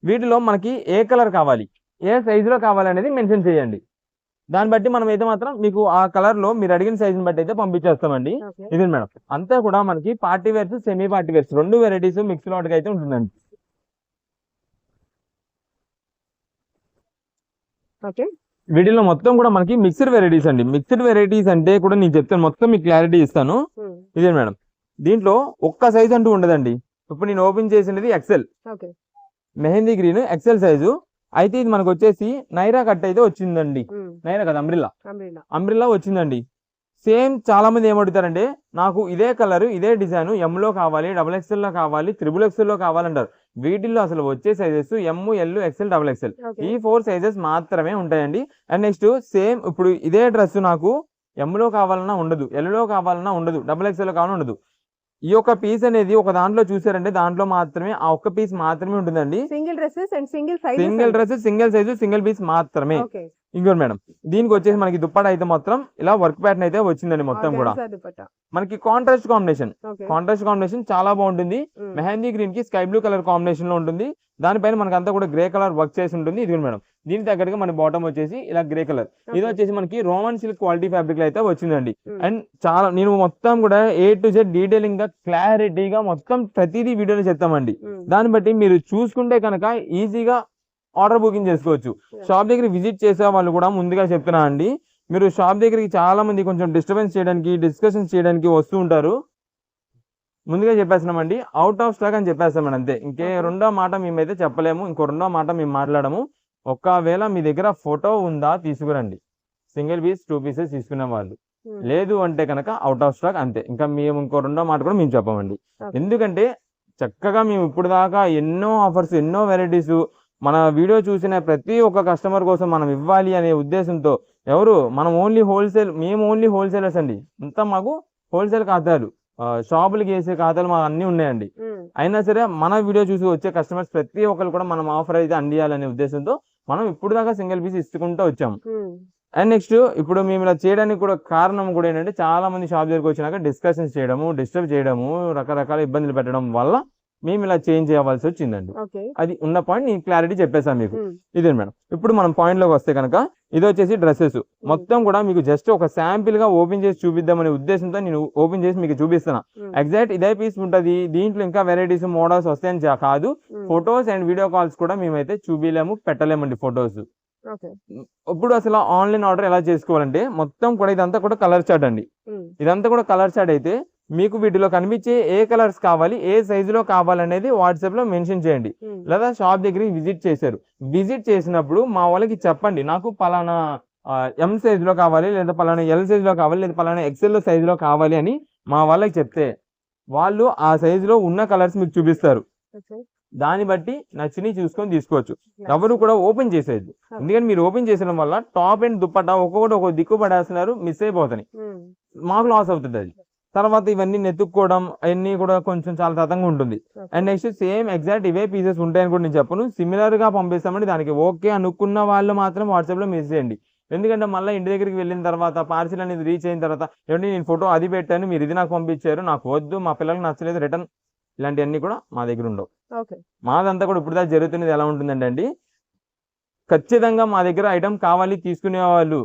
వీటిలో మనకి ఏ కలర్ కావాలి, ఏ సైజులో కావాలనేది మెన్షన్ చేయండి. దాన్ని బట్టి మనం అయితే మాత్రం మీకు ఆ కలర్ లో మీరు అడిగిన సైజుని బట్టి అయితే పంపించేస్తామండి. ఓకే. ఇది మేడం అంతా కూడా మనకి party wears, semi party wears రెండు వెరైటీస్ మిక్స్ లాట్ గా అయితే ఉంటుందండి. ఓకే. వీటిలో మొత్తం కూడా మనకి మిక్స్డ్ వెరైటీస్ అండి. మిక్స్డ్ వెరైటీస్ అంటే కూడా నేను చెప్తాను, మొత్తం మీకు క్లారిటీ ఇస్తాను. ఇదే మేడం దీంట్లో ఒక్క సైజ్ అంటూ ఉండదండి. ఇప్పుడు నేను ఓపెన్ చేసినది XL okay. Mehndi green XL size. అయితే ఇది మనకు వచ్చేసి నైరా కట్ అయితే వచ్చిందండి. నైరా కదా, అంబ్రిల్లా వచ్చిందండి. సేమ్ చాలా మంది ఏమడుగుతారంటే నాకు ఇదే కలర్, ఇదే డిజైన్ M లో కావాలి, XXL లో కావాలి, XXL లో కావాలంటారు. వీటిల్లో అసలు వచ్చే sizes M, L, XL, XXL ఈ 4 సైజెస్ మాత్రమే ఉంటాయండి. అండ్ నెక్స్ట్ సేమ్ ఇప్పుడు ఇదే డ్రెస్ నాకు M లో కావాలన్నా ఉండదు, L లో కావాలన్నా ఉండదు, XXL లో కావాలన్నా ఉండదు. ఈ యొక్క పీస్ అనేది ఒక దాంట్లో చూసారంటే దాంట్లో మాత్రమే ఆ ఒక్క పీస్ మాత్రమే ఉంటుందండి. Single dresses and single dress, single size, single piece మాత్రమే. ఇంకోటి మేడం దీనికి వచ్చేసి మనకి దుప్పట అయితే మొత్తం ఇలా వర్క్ ప్యాటర్న్ అయితే వచ్చిందండి. మొత్తం కూడా మనకి కాంట్రాస్ట్ కాంబినేషన్ చాలా బాగుంటుంది. మెహందీ గ్రీన్ కి స్కై బ్లూ కలర్ కాంబినేషన్ లో ఉంటుంది. దానిపైన మనకి అంతా కూడా గ్రే కలర్ వర్క్ చేసి ఉంటుంది. ఇది మేడం దీని దగ్గరగా మన బాటమ్ వచ్చేసి ఇలా గ్రే కలర్. ఇది వచ్చేసి మనకి రోమన్ సిల్క్ క్వాలిటీ ఫ్యాబ్రిక్ లో అయితే వచ్చిందండి. అండ్ చాలా నేను మొత్తం కూడా A to Z డీటెయిలింగ్ గా క్లారిటీగా మొత్తం ప్రతిదీ వీడియోలో చెప్తామండి. దాన్ని బట్టి మీరు చూసుకుంటే కనుక ఈజీగా ఆర్డర్ బుకింగ్ చేసుకోవచ్చు. షాప్ దగ్గర విజిట్ చేసే వాళ్ళు కూడా ముందుగా చెప్తున్నా అండి, మీరు షాప్ దగ్గరికి చాలా మంది కొంచెం డిస్టర్బెన్స్ చేయడానికి, డిస్కషన్స్ చేయడానికి వస్తూ ఉంటారు. ముందుగా చెప్పేస్తున్నామండి, అవుట్ ఆఫ్ స్టాక్ అని చెప్పేస్తామండి అంతే. ఇంకే రెండో మాట మేమైతే చెప్పలేము, ఇంకో రెండో మాట మేము మాట్లాడము. ఒకవేళ మీ దగ్గర ఫోటో ఉందా తీసుకురండి, సింగిల్ పీస్ 2 పీసెస్ తీసుకునే వాళ్ళు. లేదు అంటే కనుక అవుట్ ఆఫ్ స్టాక్ అంతే. ఇంకా మేము ఇంకో రెండో మాట కూడా మేము చెప్పమండి. ఎందుకంటే చక్కగా మేము ఇప్పుడు దాకా ఎన్నో ఆఫర్స్, ఎన్నో వెరైటీస్ మన వీడియో చూసిన ప్రతి ఒక్క కస్టమర్ కోసం మనం ఇవ్వాలి అనే ఉద్దేశంతో మనం మేము ఓన్లీ హోల్సేలర్స్ అండి. అంతా మాకు హోల్సేల్ ఖాతాలు, షాపులకి వేసే ఖాతాలు మాకు అన్ని ఉన్నాయండి. అయినా సరే మన వీడియో చూసి వచ్చే కస్టమర్స్ ప్రతి ఒక్కరు కూడా మనం ఆఫర్ అయితే అందియాలనే ఉద్దేశంతో మనం ఇప్పుడు దాకా సింగిల్ పీస్ ఇస్తుకుంటూ వచ్చాము. అండ్ నెక్స్ట్ ఇప్పుడు మేము ఇలా చేయడానికి కూడా కారణం కూడా ఏంటంటే చాలా మంది షాప్ దగ్గరికి వచ్చినాక డిస్కషన్స్ చేయడము, డిస్టర్బ్ చేయడము, రకరకాల ఇబ్బందులు పెట్టడం వల్ల మేము ఇలా చేంజ్ చేయవలసి వచ్చిందండి. అది ఉన్న పాయింట్ నేను క్లారిటీ చెప్పేసాను మీకు. ఇదే మేడం ఇప్పుడు మనం పాయింట్ లోకి వస్తే కనుక ఇది వచ్చేసి డ్రెస్సెస్ మొత్తం కూడా మీకు జస్ట్ ఒక శాంపిల్ గా ఓపెన్ చేసి చూపిద్దామనే ఉద్దేశంతో నేను ఓపెన్ చేసి మీకు చూపిస్తున్నా. ఎగ్జాక్ట్ ఇదే పీస్ ఉంటది, దీంట్లో ఇంకా వెరైటీస్ మోడల్స్ వస్తాయని కాదు. ఫొటోస్ అండ్ వీడియో కాల్స్ కూడా మేమైతే చూపిలేము, పెట్టలేమండి ఫొటోస్. ఇప్పుడు అసలు ఆన్లైన్ ఆర్డర్ ఎలా చేసుకోవాలంటే మొత్తం కూడా ఇదంతా కూడా కలర్ చార్ట్ అండి. ఇదంతా కూడా కలర్ చార్ట్ అయితే మీకు వీటిలో కనిపించే ఏ కలర్స్ కావాలి, ఏ సైజులో కావాలనేది వాట్సాప్ లో మెన్షన్ చేయండి. లేదా షాప్ దగ్గరికి విజిట్ చేసినప్పుడు మా వాళ్ళకి చెప్పండి, నాకు పలానా M సైజ్ లో కావాలి, లేదా పలానా L సైజ్ లో కావాలి, లేదా పలానా XL సైజ్ లో కావాలి అని మా వాళ్ళకి చెప్తే వాళ్ళు ఆ సైజులో ఉన్న కలర్స్ మీకు చూపిస్తారు. దాన్ని బట్టి నచ్చిని చూసుకొని తీసుకోవచ్చు. ఎవరు కూడా ఓపెన్ చేసేది, ఎందుకంటే మీరు ఓపెన్ చేసడం వల్ల టాప్ అండ్ దుప్పట్టా ఒక్కొక్కటి ఒక్కొక్క దిక్కు పడేస్తున్నారు, మిస్ అయిపోతాయి, మాకు లాస్ అవుతుంది. అది తర్వాత ఇవన్నీ నెతుక్కోవడం అవన్నీ కూడా కొంచెం చాలా తతంగా ఉంటుంది. అండ్ నెక్స్ట్ సేమ్ ఎగ్జాక్ట్ ఇవే పీసెస్ ఉంటాయని కూడా నేను చెప్పను, సిమిలర్ గా పంపిస్తామండి. దానికి ఓకే అనుకున్న వాళ్ళు మాత్రం వాట్సాప్ లో మెసేజ్ చేయండి. ఎందుకంటే మళ్ళీ ఇంటి దగ్గరికి వెళ్ళిన తర్వాత పార్సిల్ అనేది రీచ్ అయిన తర్వాత ఏమంటే నేను ఫోటో అది పెట్టాను, మీరు ఇది నాకు పంపించారు, నాకు వద్దు, మా పిల్లలకు నచ్చలేదు, రిటర్న్, ఇలాంటివన్నీ కూడా మా దగ్గర ఉండవు. మాదంతా కూడా ఇప్పుడు దాకా జరుగుతున్నది ఎలా ఉంటుందంటే అండి, ఖచ్చితంగా మా దగ్గర ఐటమ్ కావాలి తీసుకునే వాళ్ళు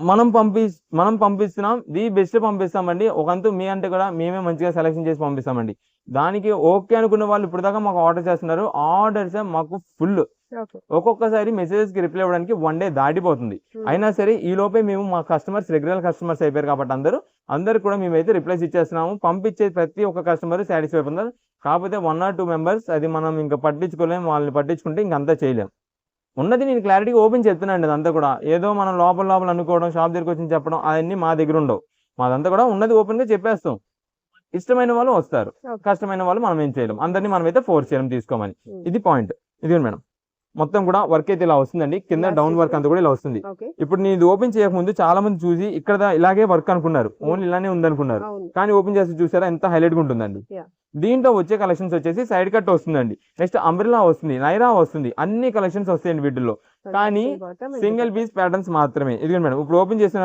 మనం పంపిస్తున్నాం, ది బెస్ట్ పంపిస్తామండి. ఒకంతు మీ అంటే కూడా మేమే మంచిగా సెలెక్షన్ చేసి పంపిస్తామండి. దానికి ఓకే అనుకున్న వాళ్ళు ఇప్పుడు దాకా మాకు ఆర్డర్ చేస్తున్నారు. ఆర్డర్స్ మాకు ఫుల్, ఒక్కొక్కసారి మెసేజెస్ కి రిప్లై ఇవ్వడానికి 1 డే దాటిపోతుంది. అయినా సరే ఈ లోపే మేము మా రెగ్యులర్ కస్టమర్స్ అయిపోయారు కాబట్టి అందరూ అందరికి కూడా మేమైతే రిప్లైస్ ఇచ్చేస్తున్నాము. పంపించే ప్రతి ఒక్క కస్టమర్ సాటిస్ఫై అవుతున్నారు. కాకపోతే 1 or 2 మెంబర్స్ అది మనం ఇంకా పట్టించుకోలేము. వాళ్ళని పట్టించుకుంటే ఇంకంతా చేయలేం. ఉన్నది నేను క్లారిటీగా ఓపెన్ చెప్తున్నాను. అదంతా కూడా ఏదో మనం లోపల అనుకోవడం, షాప్ దగ్గరికి వచ్చి చెప్పడం అవన్నీ మా దగ్గర ఉండవు. మాదంతా కూడా ఉన్నది ఓపెన్గా చెప్పేస్తాం. ఇష్టమైన వాళ్ళు వస్తారు, కష్టమైన వాళ్ళు మనం ఏం చేయలేం. అందరినీ మనం అయితే ఫోర్స్ చేయడం తీసుకోమని. ఇది పాయింట్. ఇది మేడం మొత్తం కూడా వర్క్ అయితే ఇలా వస్తుందండి. కింద డౌన్ వర్క్ అంతా కూడా ఇలా వస్తుంది. ఇప్పుడు నేను ఇది ఓపెన్ చేయకముందు చాలా మంది చూసి ఇక్కడ ఇలాగే వర్క్ అనుకున్నారు, ఓన్లీ ఇలానే ఉందనుకున్నారు. కానీ ఓపెన్ చేసి చూసారా ఎంత హైలైట్ గా ఉంటుందండి. దీంట్లో వచ్చే కలెక్షన్స్ వచ్చేసి సైడ్ కట్ వస్తుందండి, నెక్స్ట్ అంబ్రెల్లా వస్తుంది, నైరా వస్తుంది, అన్ని కలెక్షన్స్ వస్తాయండి వీటిల్లో. కానీ సింగిల్ పీస్ ప్యాటర్న్స్ మాత్రమే. ఇది మేడం ఇప్పుడు ఓపెన్ చేసిన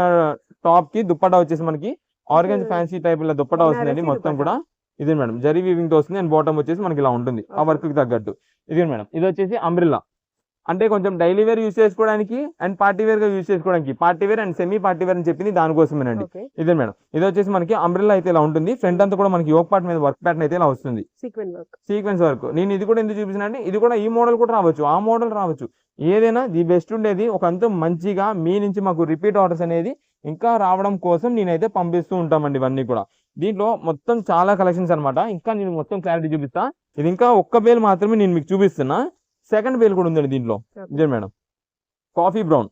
టాప్ కి దుప్పటా వచ్చేసి మనకి ఆర్గన్స్ ఫ్యాన్సీ టైప్ లో దుప్పటా వస్తుందండి. మొత్తం కూడా ఇది మేడం జరీ వీవింగ్ తో వస్తుంది. అండ్ బాటమ్ వచ్చేసి మనకి ఇలా ఉంటుంది ఆ వర్క్ కి తగ్గట్టు. ఇది మేడం ఇది వచ్చేసి అంబ్రెల్లా, అంటే కొంచెం డైలీ వేర్ యూస్ చేసుకోవడానికి అండ్ పార్టీ వేర్ గా యూస్ చేసుకోవడానికి, party wear and semi party wear అని చెప్పింది దానికోసమేనండి. ఇదే మేడం ఇది వచ్చేసి మనకి అంబ్రెల్లా అయితే ఇలా ఉంటుంది. ఫ్రంట్ అంతా కూడా మనకి యోక్ పార్ట్ మీద వర్క్ ప్యాటర్న్ అయితే ఇలా వస్తుంది, సీక్వెన్స్ వర్క్. నేను ఇది కూడా ఎందుకు చూపిస్తున్నా అంటే ఇది కూడా ఈ మోడల్ కూడా రావచ్చు, ఆ మోడల్ రావచ్చు, ఏదైనా ది బెస్ట్ ఉండేది ఒక అంత మంచిగా మీ నుంచి మాకు రిపీట్ ఆర్డర్స్ అనేది ఇంకా రావడం కోసం నేనైతే పంపిస్తూ ఉంటామండి. ఇవన్నీ కూడా దీంట్లో మొత్తం చాలా కలెక్షన్స్ అనమాట. ఇంకా నేను మొత్తం క్లారిటీ చూపిస్తా. ఇది ఇంకా ఒక్క బేల్ మాత్రమే నేను మీకు చూపిస్తున్నా. సెకండ్ బేల్ కూడా ఉందండి దీంట్లో. ఇదే మేడం కాఫీ బ్రౌన్.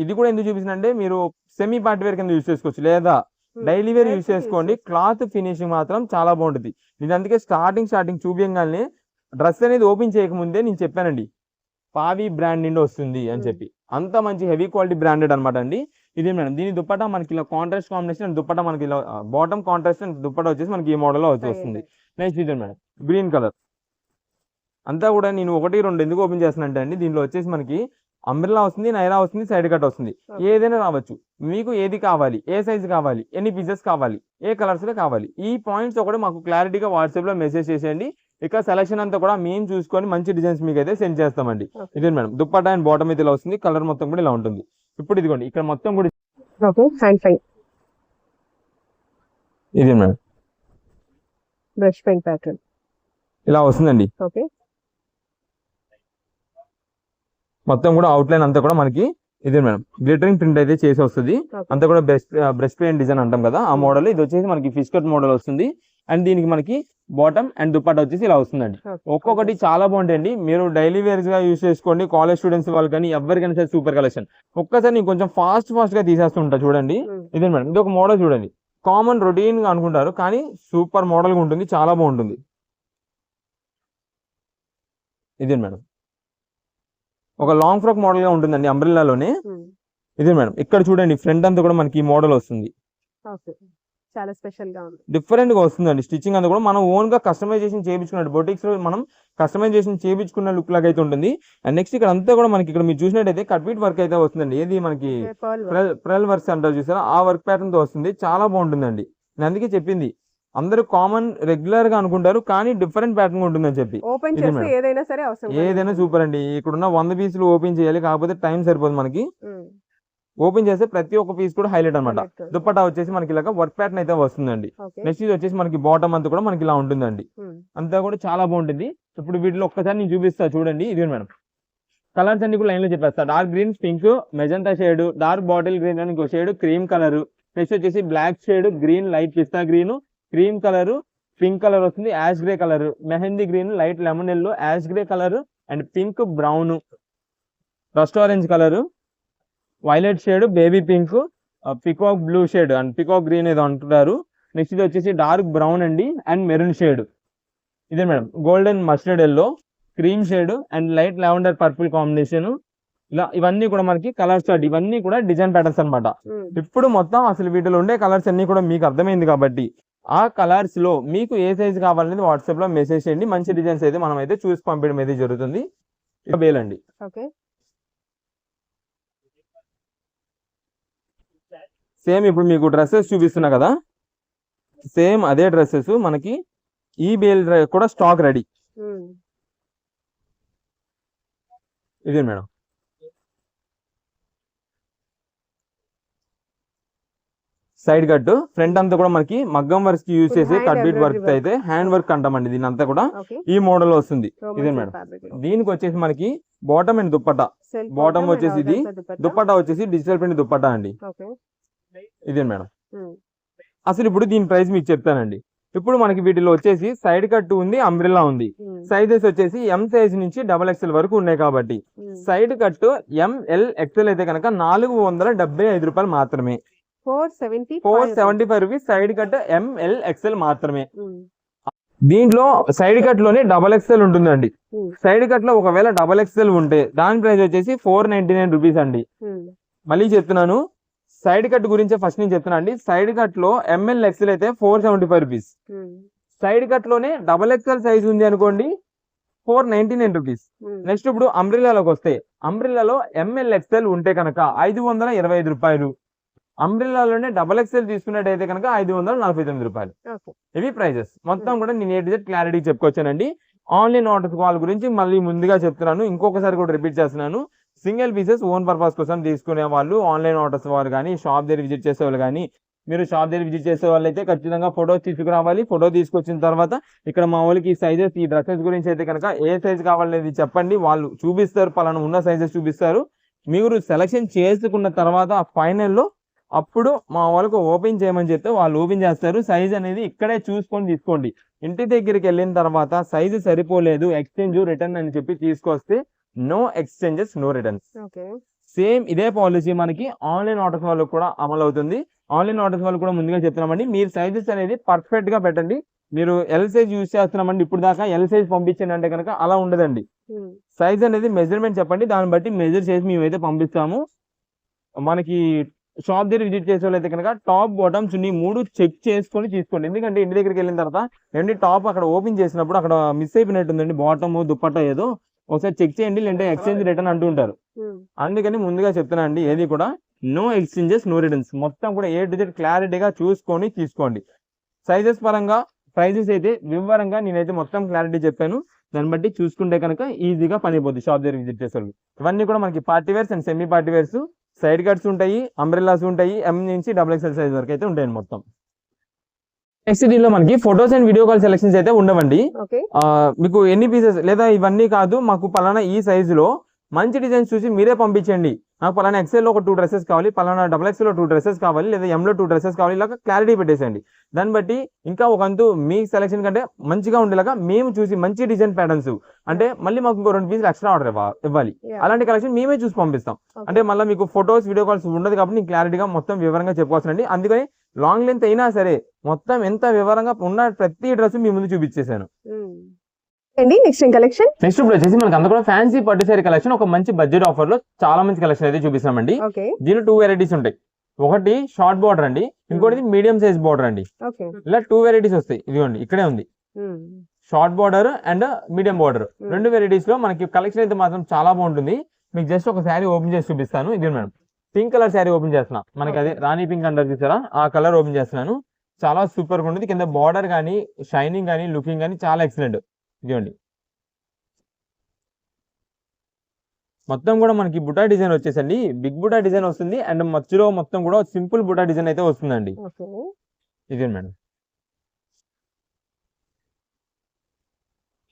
ఇది కూడా ఎందుకు చూపిస్తున్నా అంటే మీరు సెమీ పార్టీ వేర్ కింద యూస్ చేసుకోవచ్చు, లేదా డైలీ వేర్ యూస్ చేసుకోండి. క్లాత్ ఫినిషింగ్ మాత్రం చాలా బాగుంటుంది. నేను అందుకే స్టార్టింగ్ చూపించగానే డ్రెస్ అనేది ఓపెన్ చేయకముందే నేను చెప్పానండి పావి బ్రాండ్ నుండి వస్తుంది అని చెప్పి. అంత మంచి హెవీ క్వాలిటీ బ్రాండెడ్ అనమాట అండి. ఇదే మేడం దీని దుప్పటా మనకి ఇలా కాంట్రాస్ట్ కాంబినేషన్ అండ్ దుప్పటా మనకి ఇలా బాటమ్ కాంట్రాస్ట్ అండ్ దుప్పటా వచ్చేసి మనకి ఈ మోడల్ లో వస్తుంది. నెక్స్ట్ ఇదే మేడం గ్రీన్ కలర్. అంతా కూడా నేను 1, 2 ఎందుకు ఓపెన్ చేస్తానంటే అండి దీనిలో వచ్చేసి మనకి అంబ్రెల్లా వస్తుంది, నైరా వస్తుంది, సైడ్ కట్ వస్తుంది. ఏదైనా రావచ్చు, మీకు ఏది కావాలి, ఏ సైజ్ కావాలి, ఎన్ని పీసెస్ కావాలి, ఏ కలర్స్ లో కావాలి, ఈ పాయింట్స్ ఒకటి మాకు క్లారిటీగా వాట్సాప్ లో మెసేజ్ చేసేయండి. ఇక సెలక్షన్ అంతా కూడా మేము చూసుకొని మంచి డిజైన్స్ మీకు అయితే సెండ్ చేస్తామండి. ఇదే మేడం దుప్పటా అండ్ బాటమ్ అయితే ఇలా వస్తుంది. కలర్ మొత్తం కూడా ఇలా ఉంటుంది. ఇప్పుడు ఇదిగోండి ఇక్కడ మొత్తం కూడా ఇదే మేడం బ్రష్ పెయింట్ ప్యాటర్న్ ఇలా వస్తుందండి. మొత్తం కూడా అవుట్లైన్ అంతా కూడా మనకి ఇదే మేడం గ్లిటరింగ్ ప్రింట్ అయితే చేసి వస్తుంది. అంతా కూడా బ్రష్ పెయింట్ డిజైన్ అంటాం కదా ఆ మోడల్. ఇది వచ్చేసి మనకి ఫిష్ కట్ మోడల్ వస్తుంది. అండ్ దీనికి మనకి బాటమ్ అండ్ దుప్పట్టా వచ్చేసి ఇలా వస్తుందండి. ఒక్కొక్కటి చాలా బాగుంటాయండి. మీరు డైలీ వేర్స్ గా యూస్ చేసుకోండి. కాలేజ్ స్టూడెంట్స్ వాళ్ళు కానీ ఎవరికైనా సరే సూపర్ కలెక్షన్. ఒక్కసారి నేను కొంచెం ఫాస్ట్ గా తీసేస్తుంటా చూడండి. ఇదే మేడం ఇది ఒక మోడల్ చూడండి. కామన్ రొటీన్ గా అనుకుంటారు కానీ సూపర్ మోడల్ గా ఉంటుంది, చాలా బాగుంటుంది. ఇదే మేడం ఒక లాంగ్ ఫ్రాక్ మోడల్ గా ఉంటుందండి అంబ్రెల్లాలోనే. ఇదే మేడం ఇక్కడ చూడండి ఫ్రంట్ అంతా కూడా మనకి ఈ మోడల్ వస్తుంది. చాలా స్పెషల్ గా ఉంది, డిఫరెంట్ గా వస్తుందండి. స్టిచ్చింగ్ అంతా కూడా మనం ఓన్ గా కస్టమైజేషన్ చేయించుకున్నట్టు బొటిక్స్ లో మనం కస్టమైజేషన్ చేయించుకున్న లుక్ లాగా అయితే ఉంటుంది. అండ్ నెక్స్ట్ ఇక్కడ అంతా కూడా మనకి ఇక్కడ మీరు చూసినట్టయితే కట్బీట్ వర్క్ అయితే వస్తుందండి. ఏది మనకి ప్రెల్ వర్క్స్ అంటారు చూసారా, ఆ వర్క్ ప్యాటర్న్ తో వస్తుంది. చాలా బాగుంటుందండి. నేను అందుకే చెప్పింది అందరూ కామన్ రెగ్యులర్ గా అనుకుంటారు కానీ డిఫరెంట్ ప్యాటర్న్ ఉంటుందని చెప్పి. ఏదైనా సూపర్ అండి. ఇక్కడున్న 100 పీసులు ఓపెన్ చేయాలి, కాకపోతే టైం సరిపోదు మనకి. ఓపెన్ చేస్తే ప్రతి ఒక్క పీస్ కూడా హైలైట్ అనమాట. దుప్పటా వచ్చేసి మనకి ఇలాగా వర్క్ ప్యాటర్న్ అయితే వస్తుందండి. నెక్స్ట్ ఇది వచ్చేసి మనకి బాటమ్ అంతా కూడా మనకి ఇలా ఉంటుందండి. అంతా కూడా చాలా బాగుంటుంది. ఇప్పుడు వీటిలో ఒక్కసారి నేను చూపిస్తా చూడండి. ఇది మేడం కలర్స్ అన్ని కూడా లైన్ లో చెప్పేస్తా. Dark green, pink, magenta shade, dark bottle green అని ఇంకో షేడ్, క్రీమ్ కలర్, నెక్స్ట్ వచ్చేసి black shade, green, light pista green, cream colour, pink colour వస్తుంది, ash grey colour, mehndi green, light lemon yellow, ash grey colour and pink, brown, rust orange colour, violet shade, baby pink, peacock blue shade and peacock green ఏదో అంటున్నారు. Next ఇది వచ్చేసి dark brown అండి and maroon shade. ఇదే madam golden mustard yellow, cream shade and light lavender purple combination. ఇలా ఇవన్నీ కూడా మనకి కలర్స్ స్టార్ట్, ఇవన్నీ కూడా డిజైన్ ప్యాటర్న్స్ అనమాట. ఇప్పుడు మొత్తం అసలు వీటిలో ఉండే కలర్స్ అన్ని కూడా మీకు అర్థమైంది కాబట్టి ఆ కలర్స్ లో మీకు ఏ సైజ్ కావాలనేది వాట్సాప్ లో మెసేజ్ చేయండి. మంచి డిజైన్స్ అయితే మనం అయితే చూసి పంపించడం అయితే జరుగుతుంది. బేల్ అండి. సేమ్ ఇప్పుడు మీకు డ్రెస్సెస్ చూపిస్తున్నా కదా, సేమ్ అదే డ్రెస్సెస్ మనకి ఈ బేల్ కూడా స్టాక్ రెడీ. ఇదే మేడం సైడ్ కట్, ఫ్రంట్ అంతా కూడా మనకి మగ్గం వర్క్ కి యూజ్ చేసే కట్ బీట్ వర్క్ అయితే హ్యాండ్ వర్క్ అంటామండి. దీని అంతా కూడా ఈ మోడల్ వస్తుంది. ఇదే మేడం దీనికి వచ్చేసి మనకి బాటమ్ అండ్ దుప్పట్టా. బాటమ్ వచ్చేసి ఇది, దుప్పట్టా వచ్చేసి డిజిటల్ ప్రింట్ దుప్పట్టా అండి. ఇదే మేడం అసలు ఇప్పుడు దీని ప్రైస్ మీకు చెప్తానండి. ఇప్పుడు మనకి వీటిలో వచ్చేసి సైడ్ కట్ ఉంది, అంబ్రెల్లా ఉంది. సైజెస్ వచ్చేసి ఎం సైజ్ నుంచి XXL వరకు ఉన్నాయి కాబట్టి సైడ్ కట్ ML XL అయితే కనుక 475 రూపాయలు మాత్రమే. 475 rupees side cut ML XL మాత్రమే. దీంట్లో సైడ్ కట్ లోనే XXL ఉంటుందండి. సైడ్ కట్ లో ఒకవేళ XXL ఉంటే దాని ప్రైస్ వచ్చేసి 499 రూపీస్ అండి. మళ్ళీ చెప్తున్నాను, సైడ్ కట్ గురించి ఫస్ట్ నేను చెప్తున్నా అండి. సైడ్ కట్ లో ML XL అయితే 475 రూపీస్. సైడ్ కట్ లోనే XXL సైజ్ ఉంది అనుకోండి 499 రూపీస్. నెక్స్ట్ ఇప్పుడు అంబ్రెల్లాలోకి వస్తే అంబ్రెల్లాలో ML XL ఉంటే కనుక 525 రూపాయలు. అంబ్రెల్లాలోనే XXL తీసుకున్నట్టయితే కనుక 549 రూపాయలు. ఇవి ప్రైజెస్ మొత్తం కూడా నేను ఏ టు జెడ్ క్లారిటీ చెప్పుకొచ్చానండి. ఆన్లైన్ ఆర్డర్స్ వాళ్ళ గురించి మళ్ళీ ముందుగా చెప్తున్నాను, ఇంకొకసారి కూడా రిపీట్ చేస్తున్నాను. సింగిల్ పీసెస్ ఓన్ పర్పస్ కోసం తీసుకునే వాళ్ళు, ఆన్లైన్ ఆర్డర్స్ వాళ్ళు కానీ, షాప్ దగ్గర విజిట్ చేసే వాళ్ళు కానీ, మీరు షాప్ దగ్గర విజిట్ చేసే వాళ్ళు అయితే ఖచ్చితంగా ఫోటో తీసుకురావాలి. ఫోటో తీసుకొచ్చిన తర్వాత ఇక్కడ మా వాళ్ళకి ఈ సైజెస్, ఈ డ్రెస్సెస్ గురించి అయితే కనుక ఏ సైజ్ కావాలనేది చెప్పండి, వాళ్ళు చూపిస్తారు, పలానా ఉన్న సైజెస్ చూపిస్తారు. మీరు సెలెక్షన్ చేసుకున్న తర్వాత ఫైనల్లో అప్పుడు మా వాళ్ళకు ఓపెన్ చేయమని చెప్తే వాళ్ళు ఓపెన్ చేస్తారు. సైజ్ అనేది ఇక్కడే చూసుకొని తీసుకోండి. ఇంటి దగ్గరికి వెళ్ళిన తర్వాత సైజు సరిపోలేదు, ఎక్స్చేంజ్ రిటర్న్ అని చెప్పి తీసుకొస్తే no exchanges, no returns. Same ఇదే పాలసీ మనకి ఆన్లైన్ ఆర్డర్స్ వాళ్ళకి కూడా అమలు అవుతుంది. ఆన్లైన్ ఆర్డర్స్ వాళ్ళు కూడా ముందుగా చెప్తున్నామండి, మీరు సైజెస్ అనేది పర్ఫెక్ట్ గా పెట్టండి. మీరు ఎల్ సైజ్ యూజ్ చేస్తున్నామండి, ఇప్పుడు దాకా ఎల్ సైజ్ పంపించండి అంటే కనుక అలా ఉండదండి. సైజ్ అనేది మెజర్మెంట్ చెప్పండి, దాన్ని బట్టి మెజర్ చేసి మేమైతే పంపిస్తాము. మనకి షాప్ దగ్గర విజిట్ చేసే వాళ్ళు అయితే కనుక టాప్ బాటమ్ చున్నీ 3 చెక్ చేసుకొని తీసుకోండి. ఎందుకంటే ఇంటి దగ్గరికి వెళ్ళిన తర్వాత ఏంటి టాప్ అక్కడ ఓపెన్ చేసినప్పుడు అక్కడ మిస్ అయిపోయినట్టుందండి, బాటమ్ దుప్పట్టా ఏదో ఒకసారి చెక్ చేయండి, లేదంటే ఎక్స్చేంజ్ రిటర్న్ అంటుంటారు. అందుకని ముందుగా చెప్తున్నా అండి, ఏది కూడా నో ఎక్స్చేంజెస్, నో రిటర్న్స్. మొత్తం కూడా ఏ టు జెడ్ క్లారిటీగా చూసుకొని తీసుకోండి. సైజెస్ పరంగా ప్రైజెస్ అయితే వివరంగా నేనైతే మొత్తం క్లారిటీ చెప్పాను. దాన్ని బట్టి చూసుకుంటే కనుక ఈజీగా పని అయిపోద్ది షాప్ దగ్గర విజిట్ చేసేవాళ్ళు. ఇవన్నీ కూడా మనకి party wears and semi party wears, side cuts ఉంటాయి, అంబ్రెల్లాస్ ఉంటాయి, M నుంచి XXL సైజ్ వరకు అయితే ఉంటాయి మొత్తం. నెక్స్ట్ దీనిలో మనకి photos and video call selections అయితే ఉండవండి. మీకు ఎన్ని పీసెస్ లేదా ఇవన్నీ కాదు, మాకు పలానా ఈ సైజు లో మంచి డిజైన్స్ చూసి మీరే పంపించండి, నాకు పలానా XL లో ఒక 2 డ్రెస్సెస్ కావాలి, పలానా XXL లో 2 డ్రెస్సెస్ కావాలి, లేదా M లో 2 డ్రెస్సెస్ కావాలి, ఇలా క్లారిటీ పెట్టేసండి. దాన్ని బట్టి ఇంకా ఒక అంతు మీ సెలెక్షన్ కంటే మంచిగా ఉండేలాగా మేము చూసి మంచి డిజైన్ ప్యాటర్న్స్, అంటే మళ్ళీ మాకు ఇంకో 2 పీసులు ఎక్స్ట్రా ఆర్డర్ ఇవ్వాలి, అలాంటి కలెక్షన్ మేమే చూసి పంపిస్తాం. అంటే మళ్ళీ మీకు ఫొటోస్ వీడియో కాల్స్ ఉండదు కాబట్టి క్లారిటీగా మొత్తం వివరంగా చెప్పుకోవచ్చండి. అందుకని లాంగ్ లెంత్ అయినా సరే మొత్తం ఎంత వివరంగా ఉన్న ప్రతి డ్రెస్ మీ ముందు చూపించేసాను. నెక్స్ట్ కలెక్షన్ నెక్స్ట్ ఇప్పుడు వచ్చేసి మనకి అంతా కూడా ఫ్యాన్సీ పట్టు సారీ కలెక్షన్, ఒక మంచి బడ్జెట్ ఆఫర్ లో చాలా మంచి కలెక్షన్ అయితే చూపిస్తామండి. దీనిలో 2 వెరైటీస్ ఉంటాయి. ఒకటి షార్ట్ బార్డర్ అండి, ఇంకోటి మీడియం సైజ్ బార్డర్ అండి. ఇలా 2 వెరైటీస్ వస్తాయి. ఇదిగోండి ఇక్కడే ఉంది, short border and medium border. 2 varieties లో మనకి కలెక్షన్ అయితే మాత్రం చాలా బాగుంటుంది. మీకు జస్ట్ ఒక శారీ ఓపెన్ చేసి చూపిస్తాను. ఇది madam pink colour sari open చేస్తున్నా, మనకి అదే రాణి పింక్ అంటారు చూసారా, ఆ కలర్ ఓపెన్ చేస్తున్నాను. చాలా సూపర్ గా ఉంటుంది. కింద బార్డర్ కానీ, షైనింగ్ కానీ, లుకింగ్ కానీ చాలా ఎక్సలెంట్. ఇదిగోండి మొత్తం కూడా మనకి బుటా డిజైన్ వచ్చేసండి, బిగ్ బుటా డిజైన్ వస్తుంది. అండ్ మధ్యలో మొత్తం కూడా సింపుల్ బుటా డిజైన్ అయితే వస్తుందండి. ఇదే మేడం,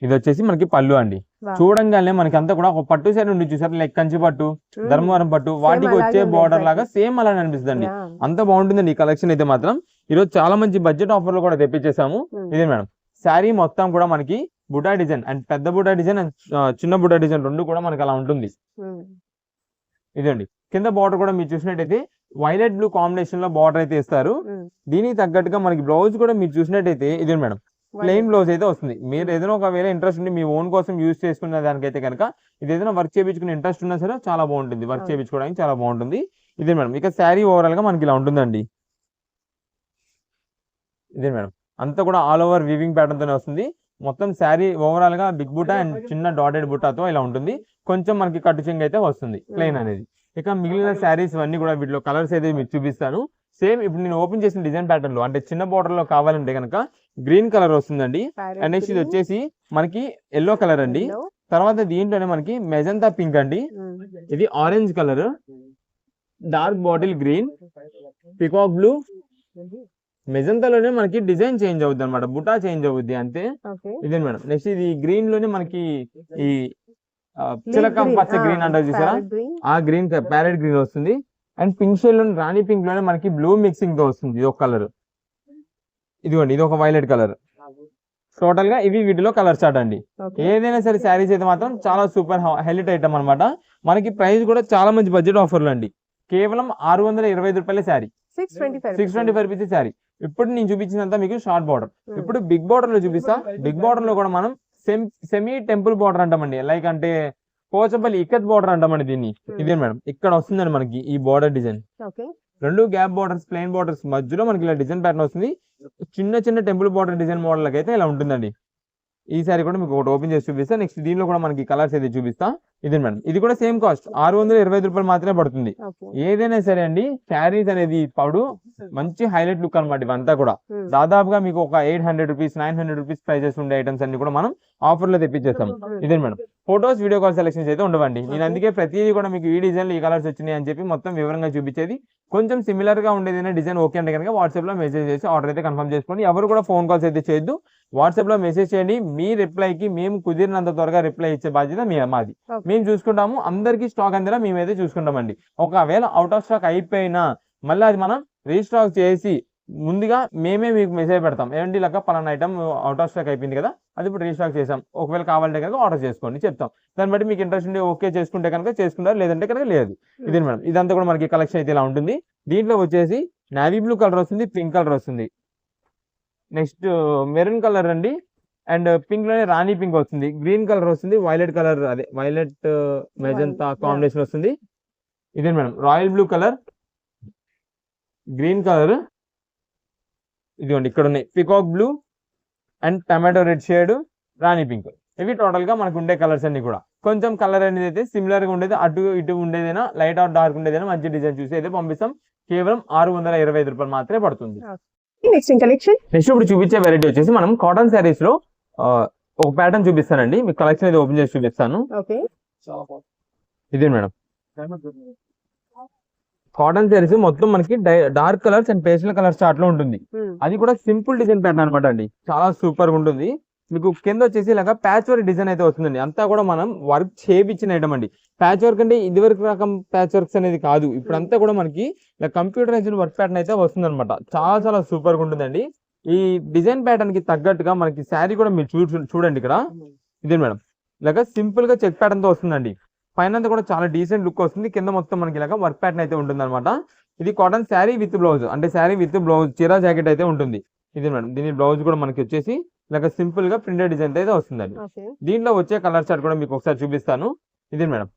ఇది వచ్చేసి మనకి పళ్ళు అండి. చూడంగానే మనకి అంతా కూడా ఒక పట్టు సైడ్ ఉండి చూసారు, లైక్ కంచి పట్టు, ధర్మవరం పట్టు, వాటికి వచ్చే బార్డర్ లాగా సేమ్ అలానే అనిపిస్తుంది అండి. అంత బాగుంటుందండి ఈ కలెక్షన్ అయితే మాత్రం. ఈరోజు చాలా మంచి బడ్జెట్ ఆఫర్ లో కూడా తెప్పించేసాము. ఇదే మేడం శారీ మొత్తం కూడా మనకి బుటా డిజైన్ అండ్ పెద్ద బుటా డిజైన్ అండ్ చిన్న బుటా డిజైన్ 2 కూడా మనకి అలా ఉంటుంది. ఇదండి కింద బార్డర్ కూడా మీరు చూసినట్టయితే వైలెట్ బ్లూ కాంబినేషన్ లో బార్డర్ అయితే ఇస్తారు. దీనికి తగ్గట్టుగా మనకి బ్లౌజ్ కూడా మీరు చూసినట్టయితే ఇదే మేడం ప్లెయిన్ బ్లౌజ్ అయితే వస్తుంది. మీరు ఏదైనా ఒకవేళ ఇంట్రెస్ట్ ఉండి మీ ఓన్ కోసం యూజ్ చేసుకున్న దానికైతే కనుక ఇది ఏదైనా వర్క్ చేయించుకునే ఇంట్రెస్ట్ ఉన్నా సరే చాలా బాగుంటుంది, వర్క్ చేయించుకోవడానికి చాలా బాగుంటుంది. ఇదే మేడం ఇక శారీ ఓవరాల్ గా మనకి ఇలా ఉంటుందండి. ఇదే మేడం అంతా కూడా ఆల్ ఓవర్ వీవింగ్ ప్యాటర్న్ తోనే వస్తుంది. మొత్తం శారీ ఓవరాల్ గా బిగ్ బుటా అండ్ చిన్న డాటెడ్ బుటాతో ఇలా ఉంటుంది. కొంచెం మనకి కట్టు చెంగు అయితే వస్తుంది ప్లెయిన్ అనేది. ఇక మిగిలిన శారీస్ అన్ని కూడా వీటిలో కలర్స్ అయితే మీకు చూపిస్తాను. సేమ్ ఇప్పుడు నేను ఓపెన్ చేసిన డిజైన్ ప్యాటర్న్ లో అంటే చిన్న బార్డర్ లో కావాలంటే కనుక గ్రీన్ కలర్ వస్తుందండి. అండ్ నెక్స్ట్ ఇది వచ్చేసి మనకి ఎల్లో కలర్ అండి. తర్వాత దీంట్లోనే మనకి మెజంతా పింక్ అండి, ఇది orange colour, dark bottle green, peacock blue. మెజంతాలోనే మనకి డిజైన్ చేంజ్ అవుద్ది అనమాట, బుటా చేంజ్ అవుద్ది అంతే. ఇదే మేడం నెక్స్ట్ ఇది గ్రీన్ లోనే మనకి ఈ చిలక పచ్చ గ్రీన్ అంటారు చూసారా, ఆ గ్రీన్ ప్యారెట్ గ్రీన్ వస్తుంది. అండ్ పింక్ షేడ్ లో రాణి పింక్ లోనే మనకి బ్లూ మిక్సింగ్ తో వస్తుంది ఇది ఒక కలర్. ఇదిగోండి ఇది ఒక వైలెట్ కలర్. టోటల్ గా ఇవి వీటిలో కలర్ చార్ట్ అండి. ఏదైనా సరే శారీస్ అయితే మాత్రం చాలా సూపర్ హైలైట్ ఐటమ్ అనమాట. మనకి ప్రైస్ కూడా చాలా మంచి బడ్జెట్ ఆఫర్లు అండి. కేవలం 625 రూపాయల శారీ, 625 రూపీస్ శారీ. ఇప్పుడు నేను చూపించినంత మీకు షార్ట్ బార్డర్. ఇప్పుడు బిగ్ బార్డర్ లో చూపిస్తా. బిగ్ బార్డర్ లో కూడా మనం సెమీ టెంపుల్ బార్డర్ అంటామండి. లైక్ అంటే పోచంపల్లి ఇక్కత్ బార్డర్ అంటామండి దీన్ని. ఇదే మేడం ఇక్కడ వస్తుందండి మనకి ఈ బార్డర్ డిజైన్. రెండు గ్యాప్ బార్డర్స్, ప్లెయిన్ బార్డర్స్ మధ్యలో మనకి ఇలా డిజైన్ ప్యాటర్న్ వస్తుంది. చిన్న చిన్న టెంపుల్ బార్డర్ డిజైన్ మోడల్ అయితే ఇలా ఉంటుందండి. ఈ సారీ కూడా మీకు ఒకటి ఓపెన్ చేసి చూపిస్తా. నెక్స్ట్ దీనిలో కూడా మనకి కలర్స్ అయితే చూపిస్తా. ఇది మేడం, ఇది కూడా సేమ్ కాస్ట్ 625 రూపాయలు మాత్రమే పడుతుంది. ఏదైనా సరే అండి, శారీస్ అనేది ఇప్పుడు మంచి హైలైట్ లుక్ అనమాట. ఇవంతా కూడా దాదాపుగా మీకు ఒక 800 రూపీస్ 900 రూపీస్ ప్రైజెస్ ఉండే ఐటమ్స్ అన్ని కూడా మనం ఆఫర్ లో తెప్పించేస్తాం. ఇదే madam, photos video call selections అయితే ఉండవండి. నేను అందుకే ప్రతిదీ కూడా మీకు ఈ డిజైన్ ఈ కలర్స్ వచ్చినాయి అని చెప్పి మొత్తం వివరంగా చూపించేది. కొంచెం సిమిలర్ గా ఉండేది డిజైన్ ఓకే అంటే కనుక వాట్సాప్ లో మెసేజ్ చేసి ఆర్డర్ అయితే కన్ఫర్మ్ చేసుకోండి. ఎవరు కూడా ఫోన్ కాల్స్ అయితే చేయొద్దు, వాట్సాప్ లో మెసేజ్ చేయండి. మీ రిప్లైకి మేము కుదిరినంత త్వరగా రిప్లై ఇచ్చే బాధ్యత మాది. మేము చూసుకుంటాము. అందరికీ స్టాక్ అందేలా మేమైతే చూసుకుంటామండి. ఒకవేళ అవుట్ ఆఫ్ స్టాక్ అయిపోయినా మళ్ళీ అది మనం రీస్టాక్ చేసి ముందుగా మేమే మీకు మెసేజ్ పెడతాం. ఏమండి ఇలాగ పలానా ఐటమ్ అవుట్ ఆఫ్ స్టాక్ అయిపోయింది కదా, అది ఇప్పుడు రీస్టాక్ చేసాం, ఒకవేళ కావాలంటే కనుక ఆర్డర్ చేసుకోండి చెప్తాం. దాన్ని బట్టి మీకు ఇంట్రెస్ట్ ఉండి ఓకే చేసుకుంటే కనుక చేసుకుంటారు, లేదంటే కనుక లేదు. ఇదే మేడం, ఇదంతా కూడా మనకి కలెక్షన్ అయితే ఇలా ఉంటుంది. దీంట్లో వచ్చేసి నావీ బ్లూ కలర్ వస్తుంది, పింక్ కలర్ వస్తుంది, నెక్స్ట్ మెరూన్ కలర్ అండి, అండ్ పింక్ లోనే రాణి పింక్ వస్తుంది, గ్రీన్ కలర్ వస్తుంది, వైలెట్ కలర్ అదే వైలెట్ మెజంతా కాంబినేషన్ వస్తుంది. ఇదే madam royal blue colour, green colour, ఇదిగోండి ఇక్కడ ఉన్నాయి peacock blue and tomato red shade, Rani pink. ఇవి టోటల్ గా మనకు ఉండే కలర్స్ అన్ని కూడా. కొంచెం కలర్ అనేది అయితే సిమిలర్ గా ఉండేది, అటు ఇటు ఉండేదైనా లైట్ ఆర్ డార్క్ ఉండేదైనా మంచి డిజైన్ చూసి అయితే పంపిస్తాం. కేవలం 625 రూపాయలు మాత్రమే పడుతుంది. నెక్స్ట్ ఇప్పుడు చూపించే వెరైటీ వచ్చేసి మనం కాటన్ శారీస్ లో ఒక ప్యాటర్న్ చూపిస్తానండి. మీకు కలెక్షన్ అయితే ఓపెన్ చేసి చూపిస్తాను. ఇదే మేడం కాటన్ శారీస్ మొత్తం మనకి dark colours and pastel colours chart లో ఉంటుంది. అది కూడా సింపుల్ డిజైన్ ప్యాటర్న్ అనమాట అండి, చాలా సూపర్ గా ఉంటుంది. మీకు కింద వచ్చేసి ఇలాగా ప్యాచ్ వర్క్ డిజైన్ అయితే వస్తుందండి. అంతా కూడా మనం వర్క్ చేయించిన ఐటమ్ అండి. ప్యాచ్ వర్క్ అంటే ఇదివరకు రకం ప్యాచ్ వర్క్స్ అనేది కాదు, ఇప్పుడు అంతా కూడా మనకి ఇలా కంప్యూటరైజ్డ్ వర్క్ ప్యాటర్న్ అయితే వస్తుంది అనమాట. చాలా చాలా సూపర్ గా ఉంటుందండి. ఈ డిజైన్ ప్యాటర్న్ కి తగ్గట్టుగా మనకి శారీ కూడా మీరు చూడండి ఇక్కడ. ఇదే మేడం ఇలాగా సింపుల్ గా చెక్ ప్యాటర్న్ తో వస్తుందండి. పైన కూడా చాలా డీసెంట్ లుక్ వస్తుంది, కింద మొత్తం మనకి ఇలాగా వర్క్ ప్యాటర్న్ అయితే ఉంటుంది అనమాట. ఇది కాటన్ శారీ విత్ బ్లౌజ్, అంటే శారీ విత్ బ్లౌజ్ చీరా జాకెట్ అయితే ఉంటుంది. ఇది మేడం దీని బ్లౌజ్ కూడా మనకి వచ్చేసి ఇలాగ సింపుల్ గా ప్రింటెడ్ డిజైన్ అయితే వస్తుందండి. దీంట్లో వచ్చే కలర్ చార్ట్ కూడా మీకు ఒకసారి చూపిస్తాను. ఇది మేడం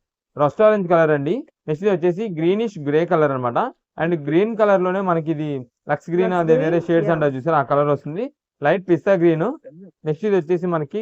రస్ట్ ఆరెంజ్ కలర్ అండి, నెక్స్ట్ వచ్చేసి గ్రీనిష్ గ్రే కలర్ అనమాట. అండ్ గ్రీన్ కలర్ లోనే మనకి ఇది లక్స్ గ్రీన్ అదే వేరే షేడ్స్ అంటారు చూసారు, ఆ కలర్ వస్తుంది. లైట్ పిస్తా గ్రీన్, నెక్స్ట్ ఇది వచ్చేసి మనకి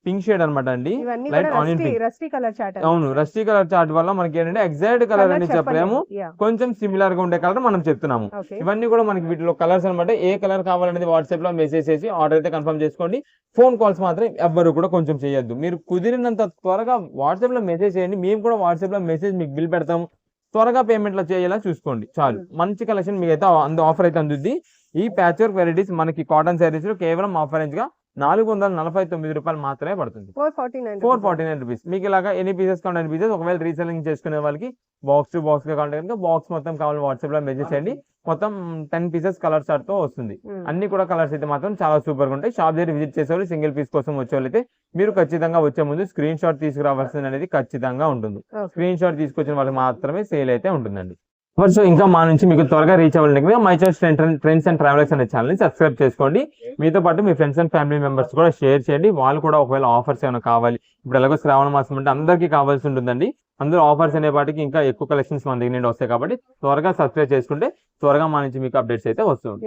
పింక్ షేడ్ అనమాట అండి, లైట్ ఆనియన్ పింక్. అవును, రస్టీ కలర్ చార్ట్ వల్ల మనకి ఏంటంటే ఎగ్జాక్ట్ కలర్ అని చెప్పలేము, కొంచెం సిమిలర్ గా ఉండే కలర్ మనం చెప్తున్నాము. ఇవన్నీ కూడా మనకి వీటిలో కలర్స్ అనమాట. ఏ కలర్ కావాలనేది వాట్సాప్ లో మెసేజ్ చేసి ఆర్డర్ అయితే కన్ఫర్మ్ చేసుకోండి. ఫోన్ కాల్స్ మాత్రం ఎవ్వరు కూడా కొంచెం చేయొద్దు. మీరు కుదిరినంత త్వరగా వాట్సాప్ లో మెసేజ్ చేయండి, మేము కూడా వాట్సాప్ లో మెసేజ్ మీకు బిల్ పెడతాము. త్వరగా పేమెంట్ లో చేయాలా చూసుకోండి చాలు. మంచి కలెక్షన్ మీకు అయితే ఆఫర్ అయితే అందుద్ది. ఈ ప్యాచ్ వర్క్ వెరైటీస్ మనకి కాటన్ శారీస్ లో కేవలం ఆఫర్ రేంజ్ గా 449 రూపాయలు మాత్రమే పడుతుంది, 449 రూపీస్. మీకు ఇలాగా ఎన్ని పీసెస్ కావాలి పీసెస్, ఒకవేళ రీసెల్లింగ్ చేసుకునే వాళ్ళకి బాక్స్ టు బాక్స్ గా కావాలంటే కనుక బాక్స్ మొత్తం కావాలి వాట్సాప్ లో మెసేజ్ చేయండి. మొత్తం 10 పీసెస్ కలర్ చార్ట్ తో వస్తుంది. అన్ని కూడా కలర్స్ అయితే మాత్రం చాలా సూపర్ గా ఉంటాయి. షాప్ దగ్గర విజిట్ చేసేవాళ్ళు సింగిల్ పీస్ కోసం వచ్చేవాళ్ళు అయితే మీరు ఖచ్చితంగా వచ్చే ముందు స్క్రీన్ షాట్ తీసుకురావాల్సింది అనేది ఖచ్చితంగా ఉంటుంది. స్క్రీన్ షాట్ తీసుకొచ్చిన వాళ్ళకి మాత్రమే సేల్ అయితే ఉంటుందండి. సో ఇంకా మా నుంచి మీకు త్వరగా రీచ్ అవ్వాలంటే my choice trends and travellers అనే ఛానల్ ని సబ్స్క్రైబ్ చేసుకోండి. మీతో పాటు మీ ఫ్రెండ్స్ అండ్ ఫ్యామిలీ మెంబర్స్ కూడా షేర్ చేయండి. వాళ్ళు కూడా ఒకవేళ ఆఫర్స్ ఏమైనా కావాలి, ఇప్పుడు ఎలాగో శ్రావణ మాసం అంటే అందరికీ కావాల్సి ఉంటుందండి. అందరూ ఆఫర్స్ అనే వాటికి ఇంకా ఎక్కువ కలెక్షన్స్ మన దగ్గర నుండి వస్తాయి కాబట్టి త్వరగా సబ్స్క్రైబ్ చేసుకుంటే త్వరగా మా నుంచి మీకు అప్డేట్స్ అయితే వస్తుంది.